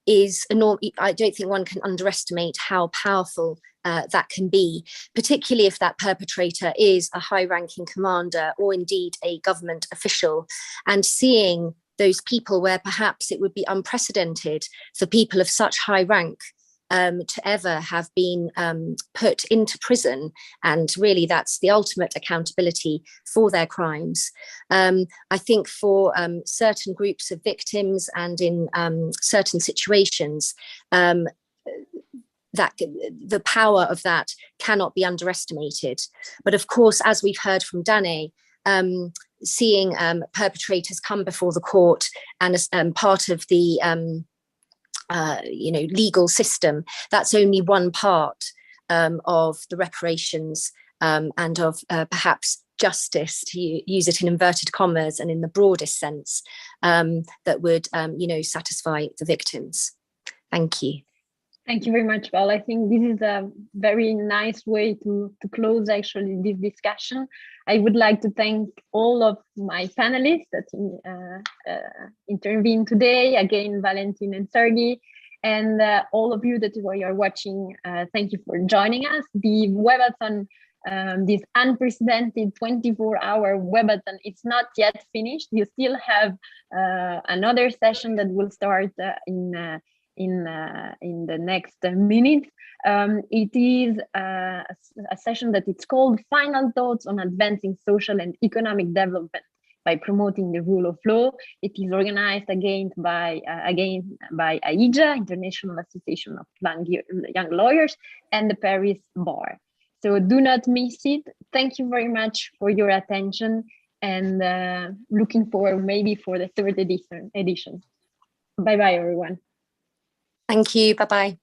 is enormous. I don't think one can underestimate how powerful that can be, particularly if that perpetrator is a high-ranking commander or indeed a government official, and seeing those people where perhaps it would be unprecedented for people of such high rank to ever have been put into prison, and really that's the ultimate accountability for their crimes. I think for certain groups of victims and in certain situations, that the power of that cannot be underestimated. But of course, as we've heard from Danae, seeing perpetrators come before the court and as part of the you know, legal system, that's only one part of the reparations and of perhaps justice, to use it in inverted commas and in the broadest sense, that would you know, satisfy the victims. Thank you. Thank you very much, Val. I think this is a very nice way to close actually this discussion. I would like to thank all of my panelists that intervened today. Again, Valentin and Sergey, and all of you that are watching. Thank you for joining us. The webathon, this unprecedented 24-hour webathon, it's not yet finished. You still have another session that will start in the next minute. It is a session that it's called Final Thoughts on Advancing Social and Economic Development by Promoting the Rule of Law. It is organized again by AIJA, International Association of Young Lawyers, and the Paris Bar. So do not miss it. Thank you very much for your attention, and looking forward maybe for the third edition. Bye-bye, everyone. Thank you. Bye-bye.